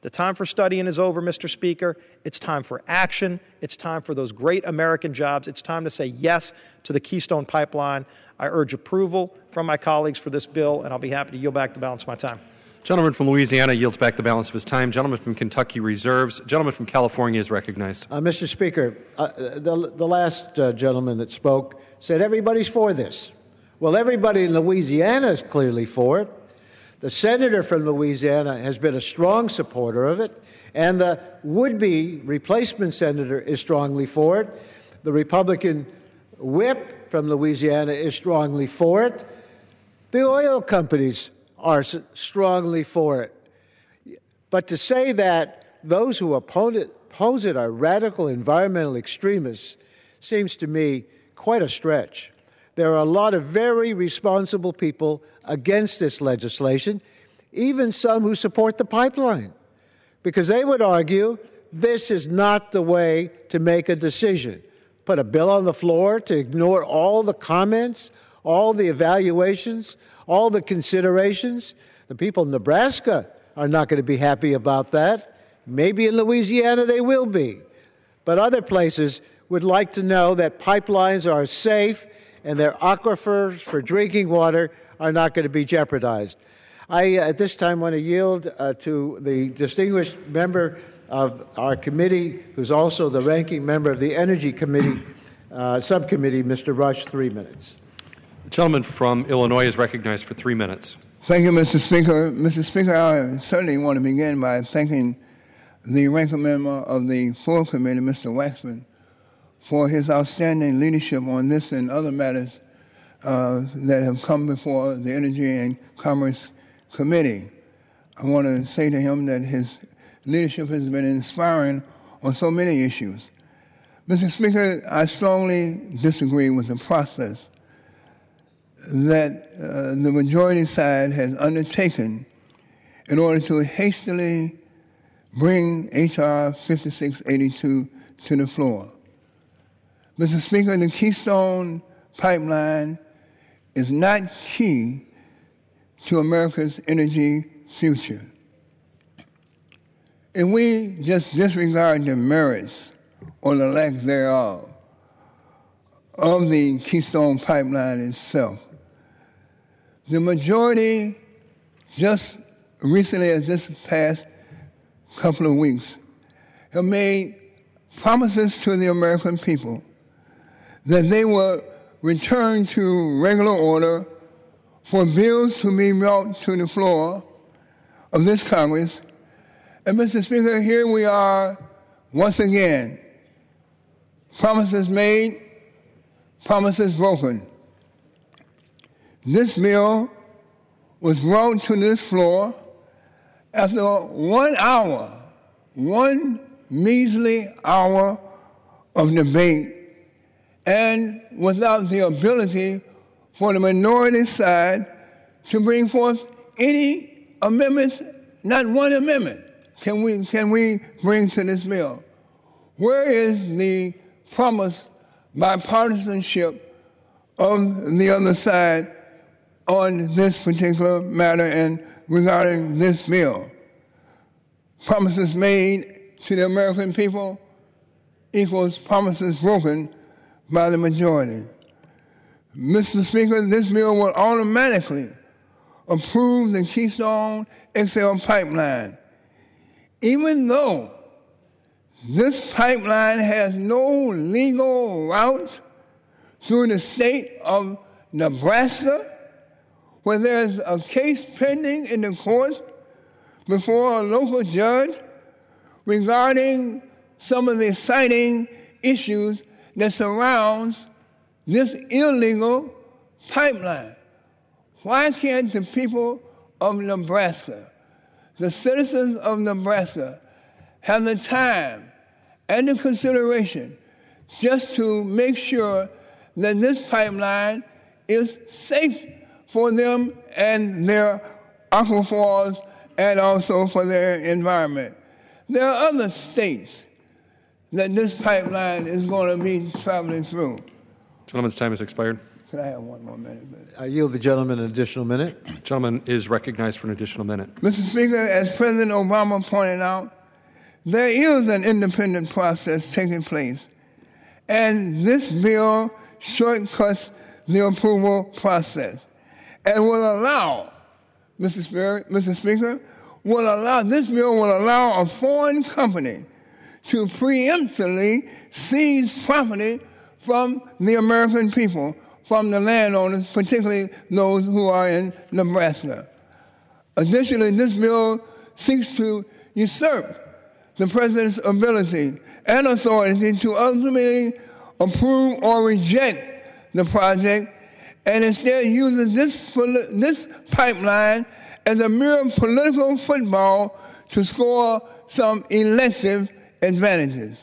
The time for studying is over, Mr. Speaker. It's time for action. It's time for those great American jobs. It's time to say yes to the Keystone Pipeline. I urge approval from my colleagues for this bill, and I'll be happy to yield back the balance of my time. Gentleman from Louisiana yields back the balance of his time. Gentleman from Kentucky reserves. Gentleman from California is recognized. Mr. Speaker, the last gentleman that spoke said everybody's for this. Well, everybody in Louisiana is clearly for it. The senator from Louisiana has been a strong supporter of it, and the would-be replacement senator is strongly for it. The Republican whip from Louisiana is strongly for it. The oil companies are strongly for it. But to say that those who oppose it are radical environmental extremists seems to me quite a stretch. There are a lot of very responsible people against this legislation, even some who support the pipeline, because they would argue this is not the way to make a decision. Put a bill on the floor to ignore all the comments, all the evaluations, all the considerations. The people in Nebraska are not going to be happy about that. Maybe in Louisiana they will be. But other places would like to know that pipelines are safe and their aquifers for drinking water are not going to be jeopardized. I, at this time, want to yield to the distinguished member of our committee, who's also the ranking member of the Energy Committee Subcommittee, Mr. Rush, 3 minutes. The gentleman from Illinois is recognized for 3 minutes. Thank you, Mr. Speaker. Mr. Speaker, I certainly want to begin by thanking the ranking member of the full committee, Mr. Waxman, for his outstanding leadership on this and other matters that have come before the Energy and Commerce Committee. I want to say to him that his leadership has been inspiring on so many issues. Mr. Speaker, I strongly disagree with the process that the majority side has undertaken in order to hastily bring H.R. 5682 to the floor. Mr. Speaker, the Keystone pipeline is not key to America's energy future. If we just disregard the merits or the lack thereof of the Keystone pipeline itself, the majority, just recently as this past couple of weeks, have made promises to the American people that they will return to regular order for bills to be brought to the floor of this Congress. And Mr. Speaker, here we are once again. Promises made, promises broken. This bill was brought to this floor after 1 hour, one measly hour of debate, and without the ability for the minority side to bring forth any amendments, not one amendment can we bring to this bill. Where is the promised bipartisanship of the other side on this particular matter and regarding this bill? Promises made to the American people equals promises broken by the majority. Mr. Speaker, this bill will automatically approve the Keystone XL pipeline, even though this pipeline has no legal route through the state of Nebraska, where there's a case pending in the courts before a local judge regarding some of the citing issues that surrounds this illegal pipeline. Why can't the people of Nebraska, the citizens of Nebraska, have the time and the consideration just to make sure that this pipeline is safe for them and their aquifers and also for their environment? There are other states that this pipeline is going to be traveling through. Gentleman's time has expired. Could I have one more minute? I yield the gentleman an additional minute. Gentleman is recognized for an additional minute. Mr. Speaker, as President Obama pointed out, there is an independent process taking place, and this bill shortcuts the approval process and will allow, Mr. Speaker, this bill will allow a foreign company to preemptively seize property from the American people, from the landowners, particularly those who are in Nebraska. Additionally, this bill seeks to usurp the President's ability and authority to ultimately approve or reject the project, and instead uses this pipeline as a mere political football to score some elective advantages.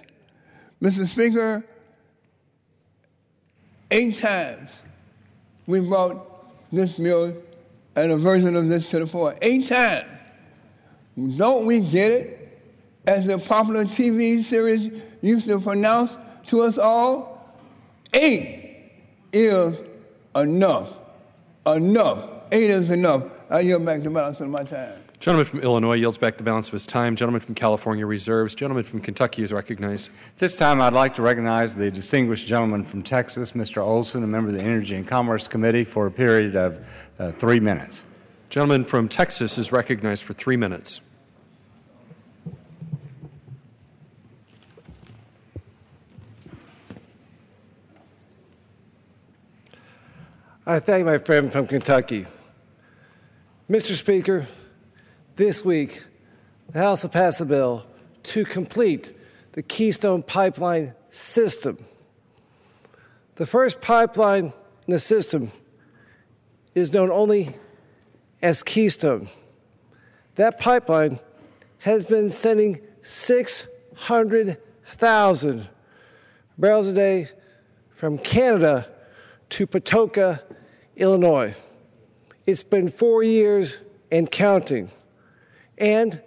Mr. Speaker, 8 times we brought this bill and a version of this to the floor. 8 times. Don't we get it? As the popular TV series used to pronounce to us all, 8 is enough. Enough. 8 is enough. I yield back the balance of my time. Gentleman from Illinois yields back the balance of his time. Gentleman from California reserves. Gentleman from Kentucky is recognized. This time I'd like to recognize the distinguished gentleman from Texas, Mr. Olson, a member of the Energy and Commerce Committee, for a period of 3 minutes. Gentleman from Texas is recognized for 3 minutes. I thank my friend from Kentucky. Mr. Speaker, this week, the House will pass a bill to complete the Keystone pipeline system. The first pipeline in the system is known only as Keystone. That pipeline has been sending 600,000 barrels a day from Canada to Patoka, Illinois. It's been 4 years and counting. And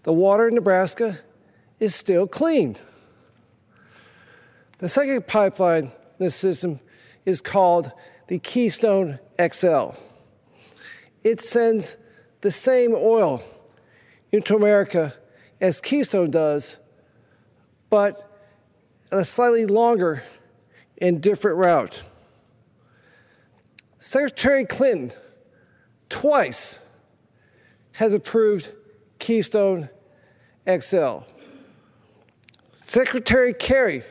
the water in Nebraska is still clean. The second pipeline in this system is called the Keystone XL. It sends the same oil into America as Keystone does, but on a slightly longer and different route. Secretary Clinton twice has approved Keystone XL. Secretary Kerry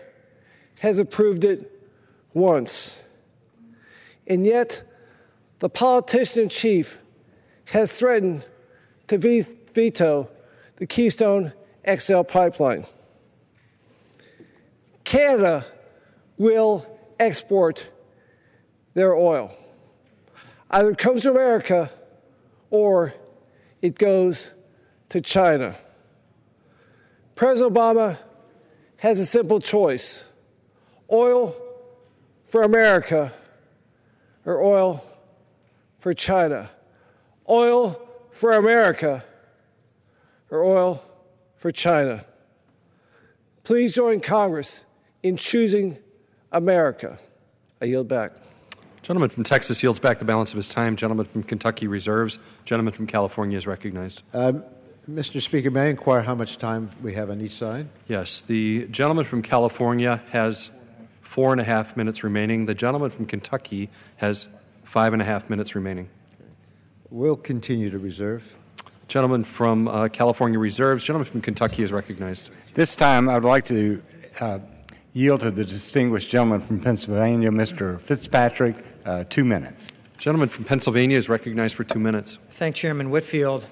has approved it once. And yet, the politician-in-chief has threatened to veto the Keystone XL pipeline. Canada will export their oil. Either it comes to America or it goes to China. President Obama has a simple choice: oil for America or oil for China. Oil for America or oil for China. Please join Congress in choosing America. I yield back. Gentleman from Texas yields back the balance of his time. Gentleman from Kentucky reserves. Gentleman from California is recognized. Mr. Speaker, may I inquire how much time we have on each side? Yes, the gentleman from California has 4.5 minutes remaining. The gentleman from Kentucky has 5.5 minutes remaining. We'll continue to reserve. Gentleman from California reserves. Gentleman from Kentucky is recognized. This time I would like to yield to the distinguished gentleman from Pennsylvania, Mr. Fitzpatrick, 2 minutes. Gentleman from Pennsylvania is recognized for 2 minutes. Thank Chairman Whitfield.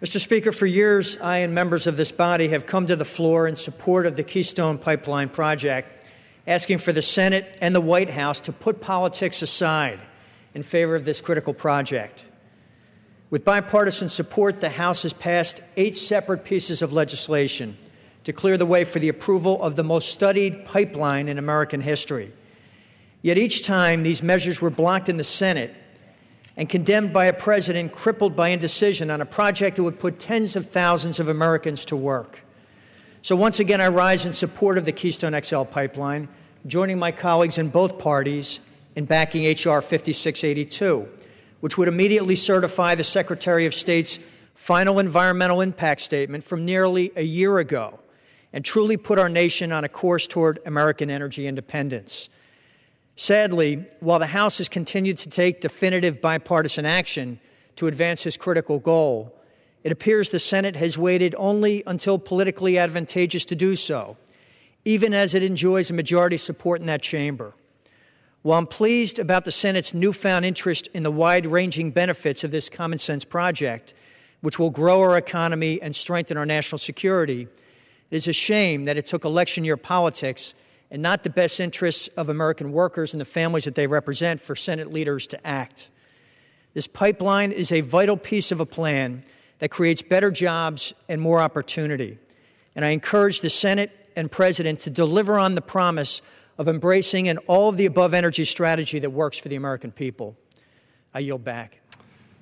Mr. Speaker, for years, I and members of this body have come to the floor in support of the Keystone Pipeline project, asking for the Senate and the White House to put politics aside in favor of this critical project. With bipartisan support, the House has passed 8 separate pieces of legislation to clear the way for the approval of the most studied pipeline in American history. Yet each time, these measures were blocked in the Senate and condemned by a president crippled by indecision on a project that would put tens of thousands of Americans to work. So once again, I rise in support of the Keystone XL pipeline, joining my colleagues in both parties in backing H.R. 5682, which would immediately certify the Secretary of State's final environmental impact statement from nearly a year ago and truly put our nation on a course toward American energy independence. Sadly, while the House has continued to take definitive bipartisan action to advance this critical goal, it appears the Senate has waited only until politically advantageous to do so, even as it enjoys a majority support in that chamber. While I'm pleased about the Senate's newfound interest in the wide-ranging benefits of this common-sense project, which will grow our economy and strengthen our national security, it is a shame that it took election year politics and not the best interests of American workers and the families that they represent for Senate leaders to act. This pipeline is a vital piece of a plan that creates better jobs and more opportunity. And I encourage the Senate and President to deliver on the promise of embracing an all-of-the-above energy strategy that works for the American people. I yield back.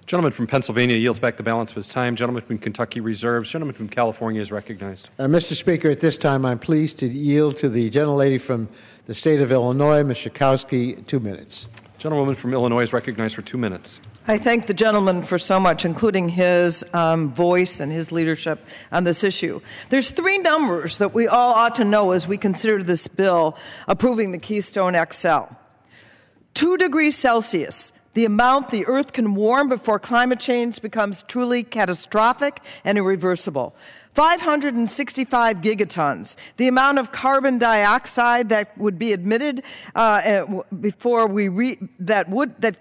Gentleman from Pennsylvania yields back the balance of his time. Gentleman from Kentucky reserves. Gentleman from California is recognized. Mr. Speaker, at this time, I'm pleased to yield to the gentlelady from the state of Illinois, Ms. Schakowsky, 2 minutes. Gentlewoman from Illinois is recognized for 2 minutes. I thank the gentleman for so much, including his voice and his leadership on this issue. There's 3 numbers that we all ought to know as we consider this bill approving the Keystone XL. 2 degrees Celsius, the amount the Earth can warm before climate change becomes truly catastrophic and irreversible. 565 gigatons, the amount of carbon dioxide that would be emitted that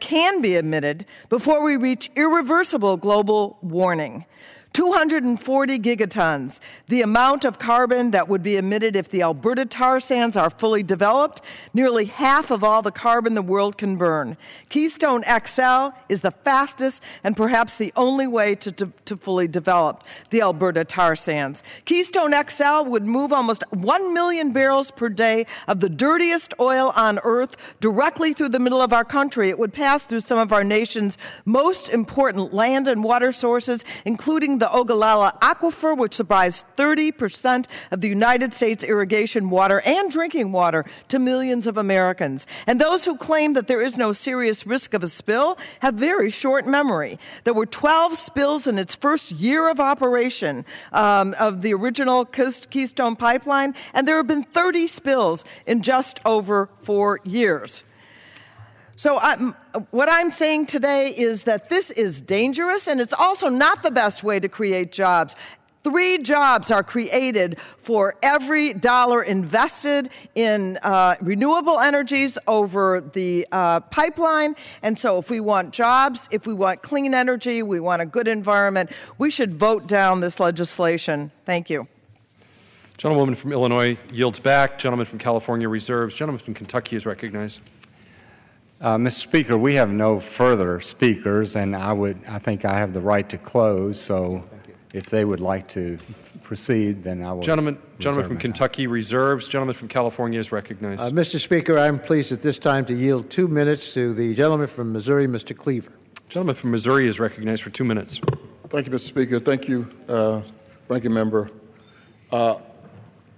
can be emitted before we reach irreversible global warming. 240 gigatons, the amount of carbon that would be emitted if the Alberta tar sands are fully developed, nearly half of all the carbon the world can burn. Keystone XL is the fastest and perhaps the only way to fully develop the Alberta tar sands. Keystone XL would move almost 1 million barrels per day of the dirtiest oil on Earth directly through the middle of our country. It would pass through some of our nation's most important land and water sources, including the Ogallala Aquifer, which supplies 30% of the United States irrigation water and drinking water to millions of Americans. And those who claim that there is no serious risk of a spill have very short memory. There were 12 spills in its first year of operation of the original Keystone pipeline, and there have been 30 spills in just over 4 years. So what I'm saying today is that this is dangerous, and it's also not the best way to create jobs. 3 jobs are created for every dollar invested in renewable energies over the pipeline. And so if we want jobs, if we want clean energy, we want a good environment, we should vote down this legislation. Thank you. Gentlewoman from Illinois yields back. Gentleman from California reserves. Gentleman from Kentucky is recognized. Mr. Speaker, we have no further speakers, and I think I have the right to close. So, if they would like to proceed, then I will. Gentleman from Kentucky reserves. Gentleman from California is recognized. Mr. Speaker, I'm pleased at this time to yield 2 minutes to the gentleman from Missouri, Mr. Cleaver. Gentleman from Missouri is recognized for 2 minutes. Thank you, Mr. Speaker. Thank you, Ranking Member.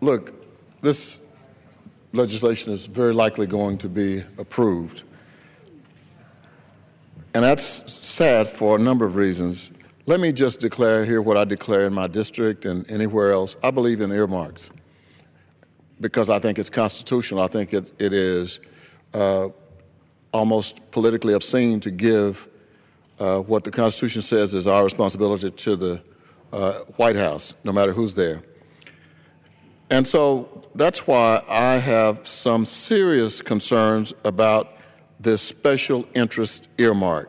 Look, this legislation is very likely going to be approved. And that's sad for a number of reasons. Let me just declare here what I declare in my district and anywhere else. I believe in earmarks because I think it's constitutional. I think it is almost politically obscene to give what the Constitution says is our responsibility to the White House, no matter who's there. And so that's why I have some serious concerns about this special interest earmark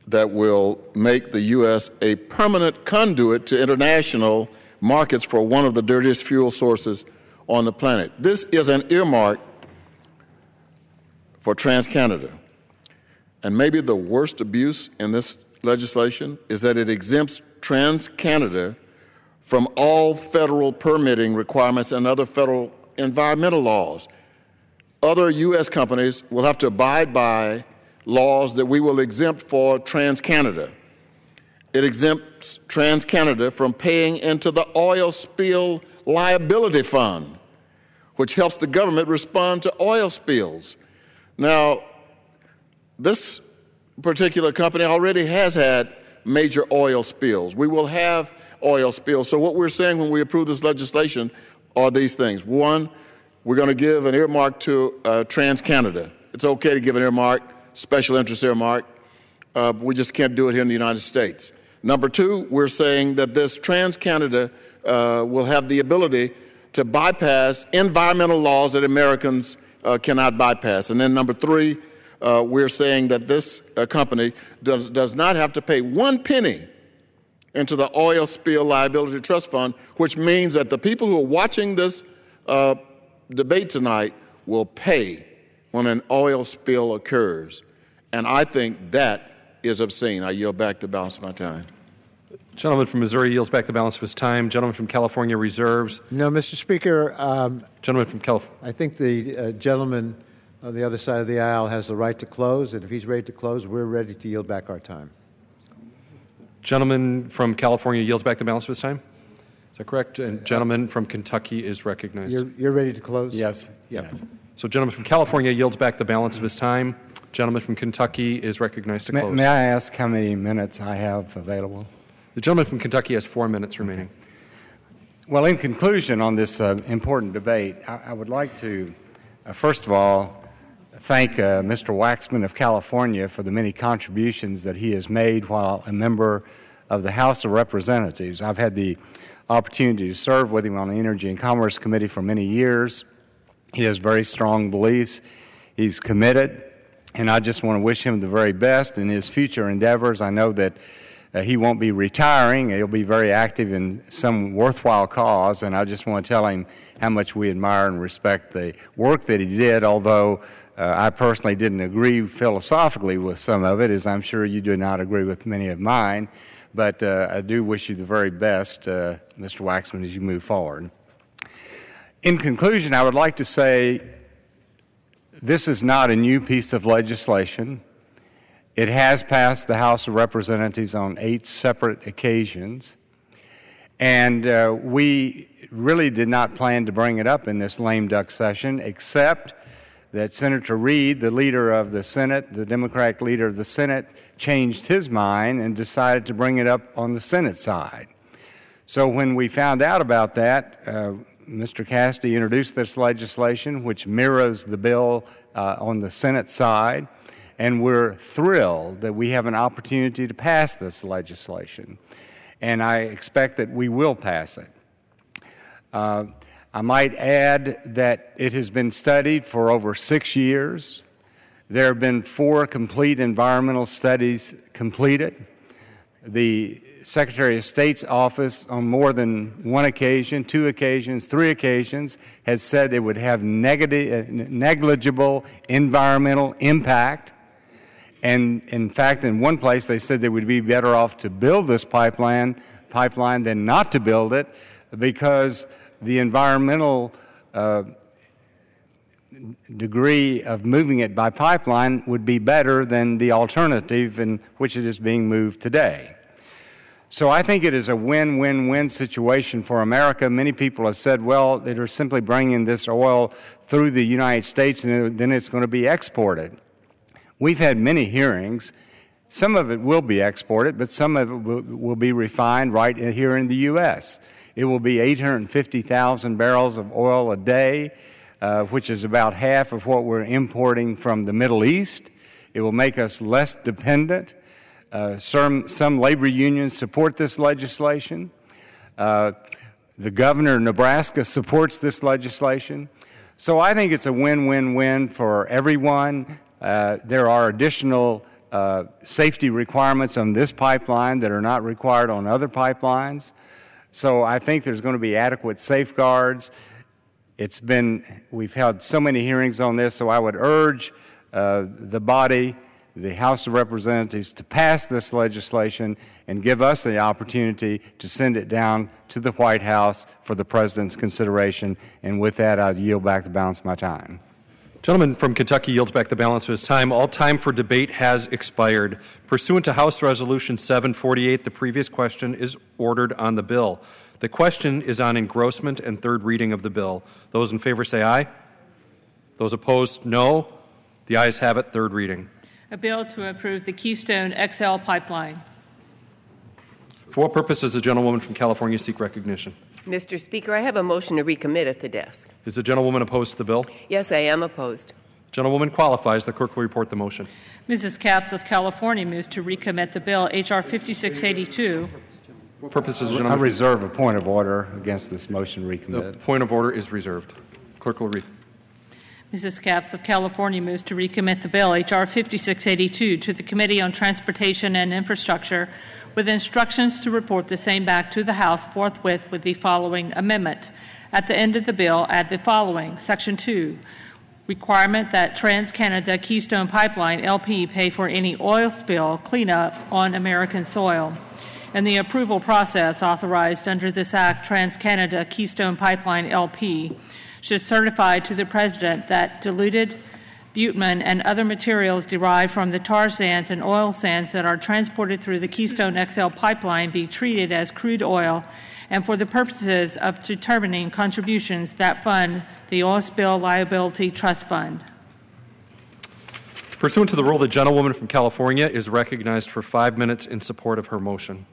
that will make the U.S. a permanent conduit to international markets for one of the dirtiest fuel sources on the planet. This is an earmark for TransCanada. And maybe the worst abuse in this legislation is that it exempts TransCanada from all federal permitting requirements and other federal environmental laws. Other U.S. companies will have to abide by laws that we will exempt for TransCanada. It exempts TransCanada from paying into the oil spill liability fund, which helps the government respond to oil spills. Now, this particular company already has had major oil spills. We will have oil spills. So what we're saying when we approve this legislation are these things. One, we're going to give an earmark to TransCanada. It's okay to give an earmark, special interest earmark. We just can't do it here in the United States. Number 2, we're saying that this TransCanada will have the ability to bypass environmental laws that Americans cannot bypass. And then number 3, we're saying that this company does not have to pay 1 penny into the oil spill liability trust fund, which means that the people who are watching this debate tonight will pay when an oil spill occurs. And I think that is obscene. I yield back the balance of my time. Gentleman from Missouri yields back the balance of his time. Gentleman from California reserves. No, Mr. Speaker. Gentleman from California. I think the gentleman on the other side of the aisle has the right to close, and if he's ready to close, we're ready to yield back our time. Gentleman from California yields back the balance of his time. Is that correct? And gentleman from Kentucky is recognized. You're ready to close? Yes. Yep. Yes. So gentleman from California yields back the balance of his time. Gentleman from Kentucky is recognized to close. May I ask how many minutes I have available? The gentleman from Kentucky has 4 minutes remaining. Well, in conclusion on this important debate, I would like to, first of all, thank Mr. Waxman of California for the many contributions that he has made while a member of the House of Representatives. I've had the opportunity to serve with him on the Energy and Commerce Committee for many years. He has very strong beliefs. He's committed, and I just want to wish him the very best in his future endeavors. I know that he won't be retiring. He'll be very active in some worthwhile cause, and I just want to tell him how much we admire and respect the work that he did, although I personally didn't agree philosophically with some of it, as I'm sure you do not agree with many of mine. But I do wish you the very best, Mr. Waxman, as you move forward. In conclusion, I would like to say this is not a new piece of legislation. It has passed the House of Representatives on 8 separate occasions, and we really did not plan to bring it up in this lame duck session, except that Senator Reid, the leader of the Senate, the Democratic leader of the Senate, changed his mind and decided to bring it up on the Senate side. So when we found out about that, Mr. Cassidy introduced this legislation, which mirrors the bill on the Senate side, and we're thrilled that we have an opportunity to pass this legislation. And I expect that we will pass it. I might add that it has been studied for over 6 years. There have been 4 complete environmental studies completed. The Secretary of State's office on more than 1 occasion, 2 occasions, 3 occasions has said it would have negligible environmental impact. And in fact, in one place they said they would be better off to build this pipeline than not to build it, because the environmental degree of moving it by pipeline would be better than the alternative in which it is being moved today. So I think it is a win-win-win situation for America. Many people have said, well, they're simply bringing this oil through the United States and then it's going to be exported. We've had many hearings. Some of it will be exported, but some of it will be refined right here in the U.S. It will be 850,000 barrels of oil a day, which is about half of what we're importing from the Middle East. It will make us less dependent. Some labor unions support this legislation. The governor of Nebraska supports this legislation. So I think it's a win-win-win for everyone. There are additional safety requirements on this pipeline that are not required on other pipelines. So I think there's going to be adequate safeguards. We've had so many hearings on this, so I would urge the body, the House of Representatives, to pass this legislation and give us the opportunity to send it down to the White House for the President's consideration. And with that, I yield back the balance of my time. Gentleman from Kentucky yields back the balance of his time. All time for debate has expired. Pursuant to House Resolution 748, the previous question is ordered on the bill. The question is on engrossment and third reading of the bill. Those in favor say aye. Those opposed, no. The ayes have it. Third reading. A bill to approve the Keystone XL pipeline. For what purpose does the gentlewoman from California seek recognition? Mr. Speaker, I have a motion to recommit at the desk. Is the gentlewoman opposed to the bill? Yes, I am opposed. Gentlewoman qualifies. The clerk will report the motion. Mrs. Capps of California moves to recommit the bill, H.R. 5682. What purpose does the I gentleman... reserve a point of order against this motion to recommit. The point of order is reserved. Clerk will read. Mrs. Capps of California moves to recommit the bill, H.R. 5682, to the Committee on Transportation and Infrastructure, with instructions to report the same back to the House forthwith with the following amendment. At the end of the bill, add the following. Section 2, requirement that TransCanada Keystone Pipeline, LP, pay for any oil spill cleanup on American soil. In the approval process authorized under this Act, TransCanada Keystone Pipeline LP should certify to the President that diluted bitumen and other materials derived from the tar sands and oil sands that are transported through the Keystone XL pipeline be treated as crude oil, and for the purposes of determining contributions that fund the Oil Spill Liability Trust Fund. Pursuant to the rule, the gentlewoman from California is recognized for 5 minutes in support of her motion.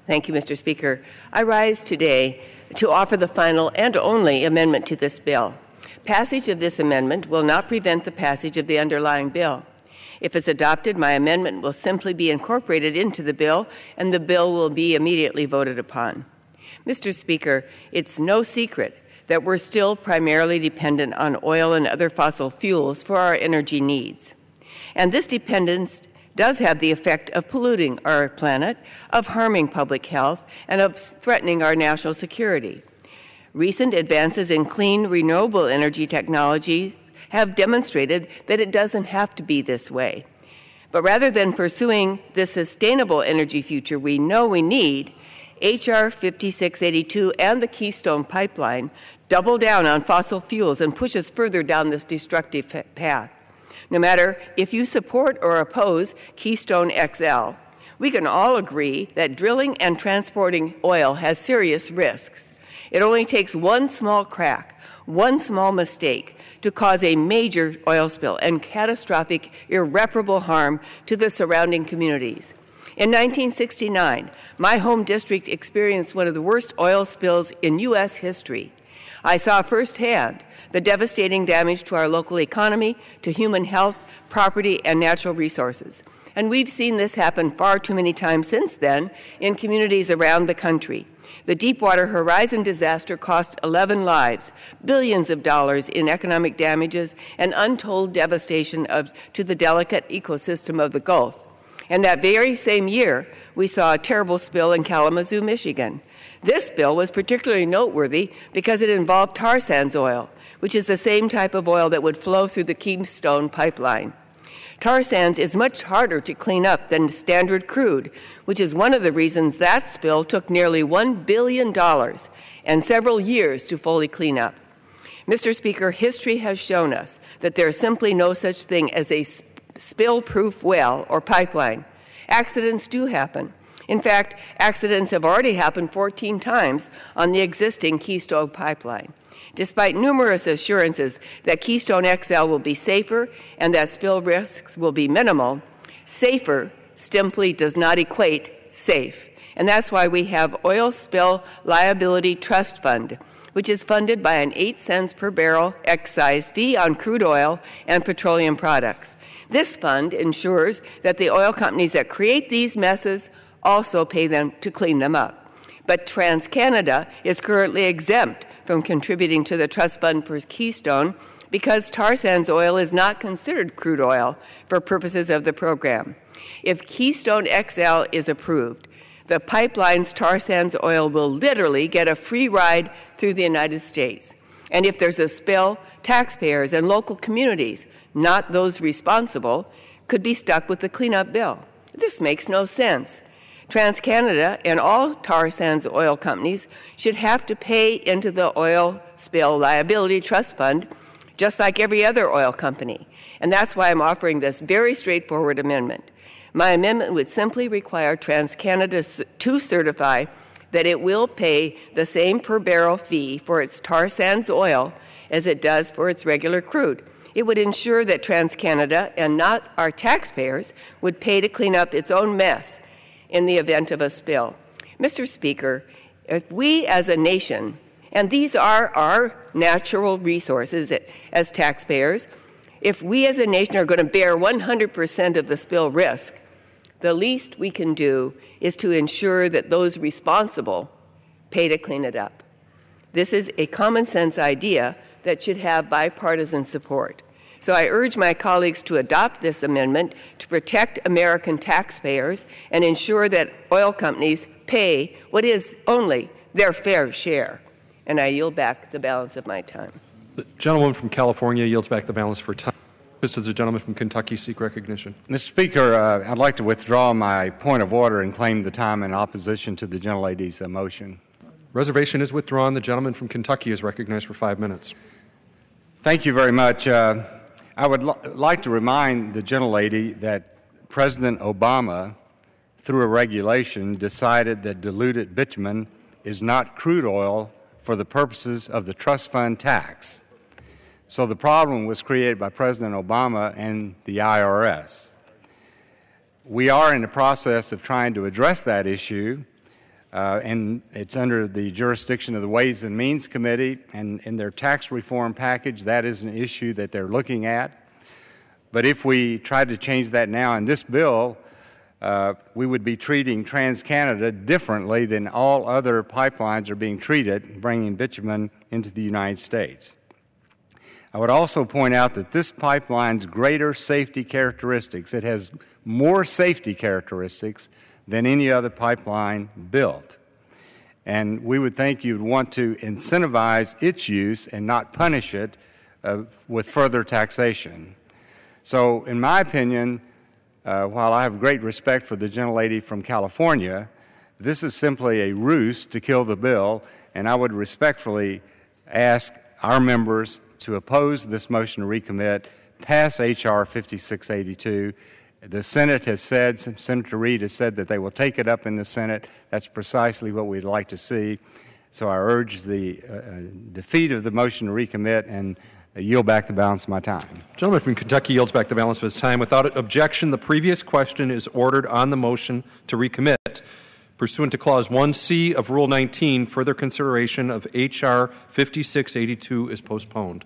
Thank you, Mr. Speaker. I rise today to offer the final and only amendment to this bill. Passage of this amendment will not prevent the passage of the underlying bill. If it's adopted, my amendment will simply be incorporated into the bill, and the bill will be immediately voted upon. Mr. Speaker, it's no secret that we're still primarily dependent on oil and other fossil fuels for our energy needs. And this dependence does have the effect of polluting our planet, of harming public health, and of threatening our national security. Recent advances in clean, renewable energy technology have demonstrated that it doesn't have to be this way. But rather than pursuing the sustainable energy future we know we need, H.R. 5682 and the Keystone Pipeline double down on fossil fuels and push us further down this destructive path. No matter if you support or oppose Keystone XL, we can all agree that drilling and transporting oil has serious risks. It only takes one small crack, one small mistake, to cause a major oil spill and catastrophic, irreparable harm to the surrounding communities. In 1969, my home district experienced one of the worst oil spills in U.S. history. I saw firsthand the devastating damage to our local economy, to human health, property, and natural resources. And we've seen this happen far too many times since then in communities around the country. The Deepwater Horizon disaster cost 11 lives, billions of dollars in economic damages, and untold devastation to the delicate ecosystem of the Gulf. And that very same year, we saw a terrible spill in Kalamazoo, Michigan. This spill was particularly noteworthy because it involved tar sands oil, which is the same type of oil that would flow through the Keystone pipeline. Tar sands is much harder to clean up than standard crude, which is one of the reasons that spill took nearly $1 billion and several years to fully clean up. Mr. Speaker, history has shown us that there is simply no such thing as a spill-proof well or pipeline. Accidents do happen. In fact, accidents have already happened 14 times on the existing Keystone pipeline. Despite numerous assurances that Keystone XL will be safer and that spill risks will be minimal, safer simply does not equate safe. And that's why we have Oil Spill Liability Trust Fund, which is funded by an 8 cents per barrel excise fee on crude oil and petroleum products. This fund ensures that the oil companies that create these messes also pay them to clean them up. But TransCanada is currently exempt from contributing to the trust fund for Keystone because tar sands oil is not considered crude oil for purposes of the program. If Keystone XL is approved, the pipeline's tar sands oil will literally get a free ride through the United States. And if there's a spill, taxpayers and local communities, not those responsible, could be stuck with the cleanup bill. This makes no sense. TransCanada and all tar sands oil companies should have to pay into the Oil Spill Liability Trust Fund, just like every other oil company. And that's why I'm offering this very straightforward amendment. My amendment would simply require TransCanada to certify that it will pay the same per barrel fee for its tar sands oil as it does for its regular crude. It would ensure that TransCanada and not our taxpayers would pay to clean up its own mess in the event of a spill. Mr. Speaker, if we as a nation, and these are our natural resources as taxpayers, if we as a nation are going to bear 100% of the spill risk, the least we can do is to ensure that those responsible pay to clean it up. This is a common sense idea that should have bipartisan support. So I urge my colleagues to adopt this amendment to protect American taxpayers and ensure that oil companies pay what is only their fair share. And I yield back the balance of my time. The gentlewoman from California yields back the balance for time. Does the gentleman from Kentucky seek recognition? Mr. Speaker, I'd like to withdraw my point of order and claim the time in opposition to the gentlelady's motion. Reservation is withdrawn. The gentleman from Kentucky is recognized for 5 minutes. Thank you very much. I would like to remind the gentlelady that President Obama, through a regulation, decided that diluted bitumen is not crude oil for the purposes of the trust fund tax. So the problem was created by President Obama and the IRS. We are in the process of trying to address that issue, and it's under the jurisdiction of the Ways and Means Committee, and in their tax reform package, that is an issue that they're looking at. But if we tried to change that now in this bill, we would be treating TransCanada differently than all other pipelines are being treated, bringing bitumen into the United States. I would also point out that this pipeline's greater safety characteristics, it has more safety characteristics than any other pipeline built. And we would think you'd want to incentivize its use and not punish it with further taxation. So, in my opinion, while I have great respect for the gentlelady from California, this is simply a ruse to kill the bill, and I would respectfully ask our members to oppose this motion to recommit, pass H.R. 5682. The Senate has said, Senator Reid has said that they will take it up in the Senate. That's precisely what we'd like to see. So I urge the defeat of the motion to recommit and yield back the balance of my time. The gentleman from Kentucky yields back the balance of his time. Without objection, the previous question is ordered on the motion to recommit. Pursuant to Clause 1C of Rule 19, further consideration of H.R. 5682 is postponed.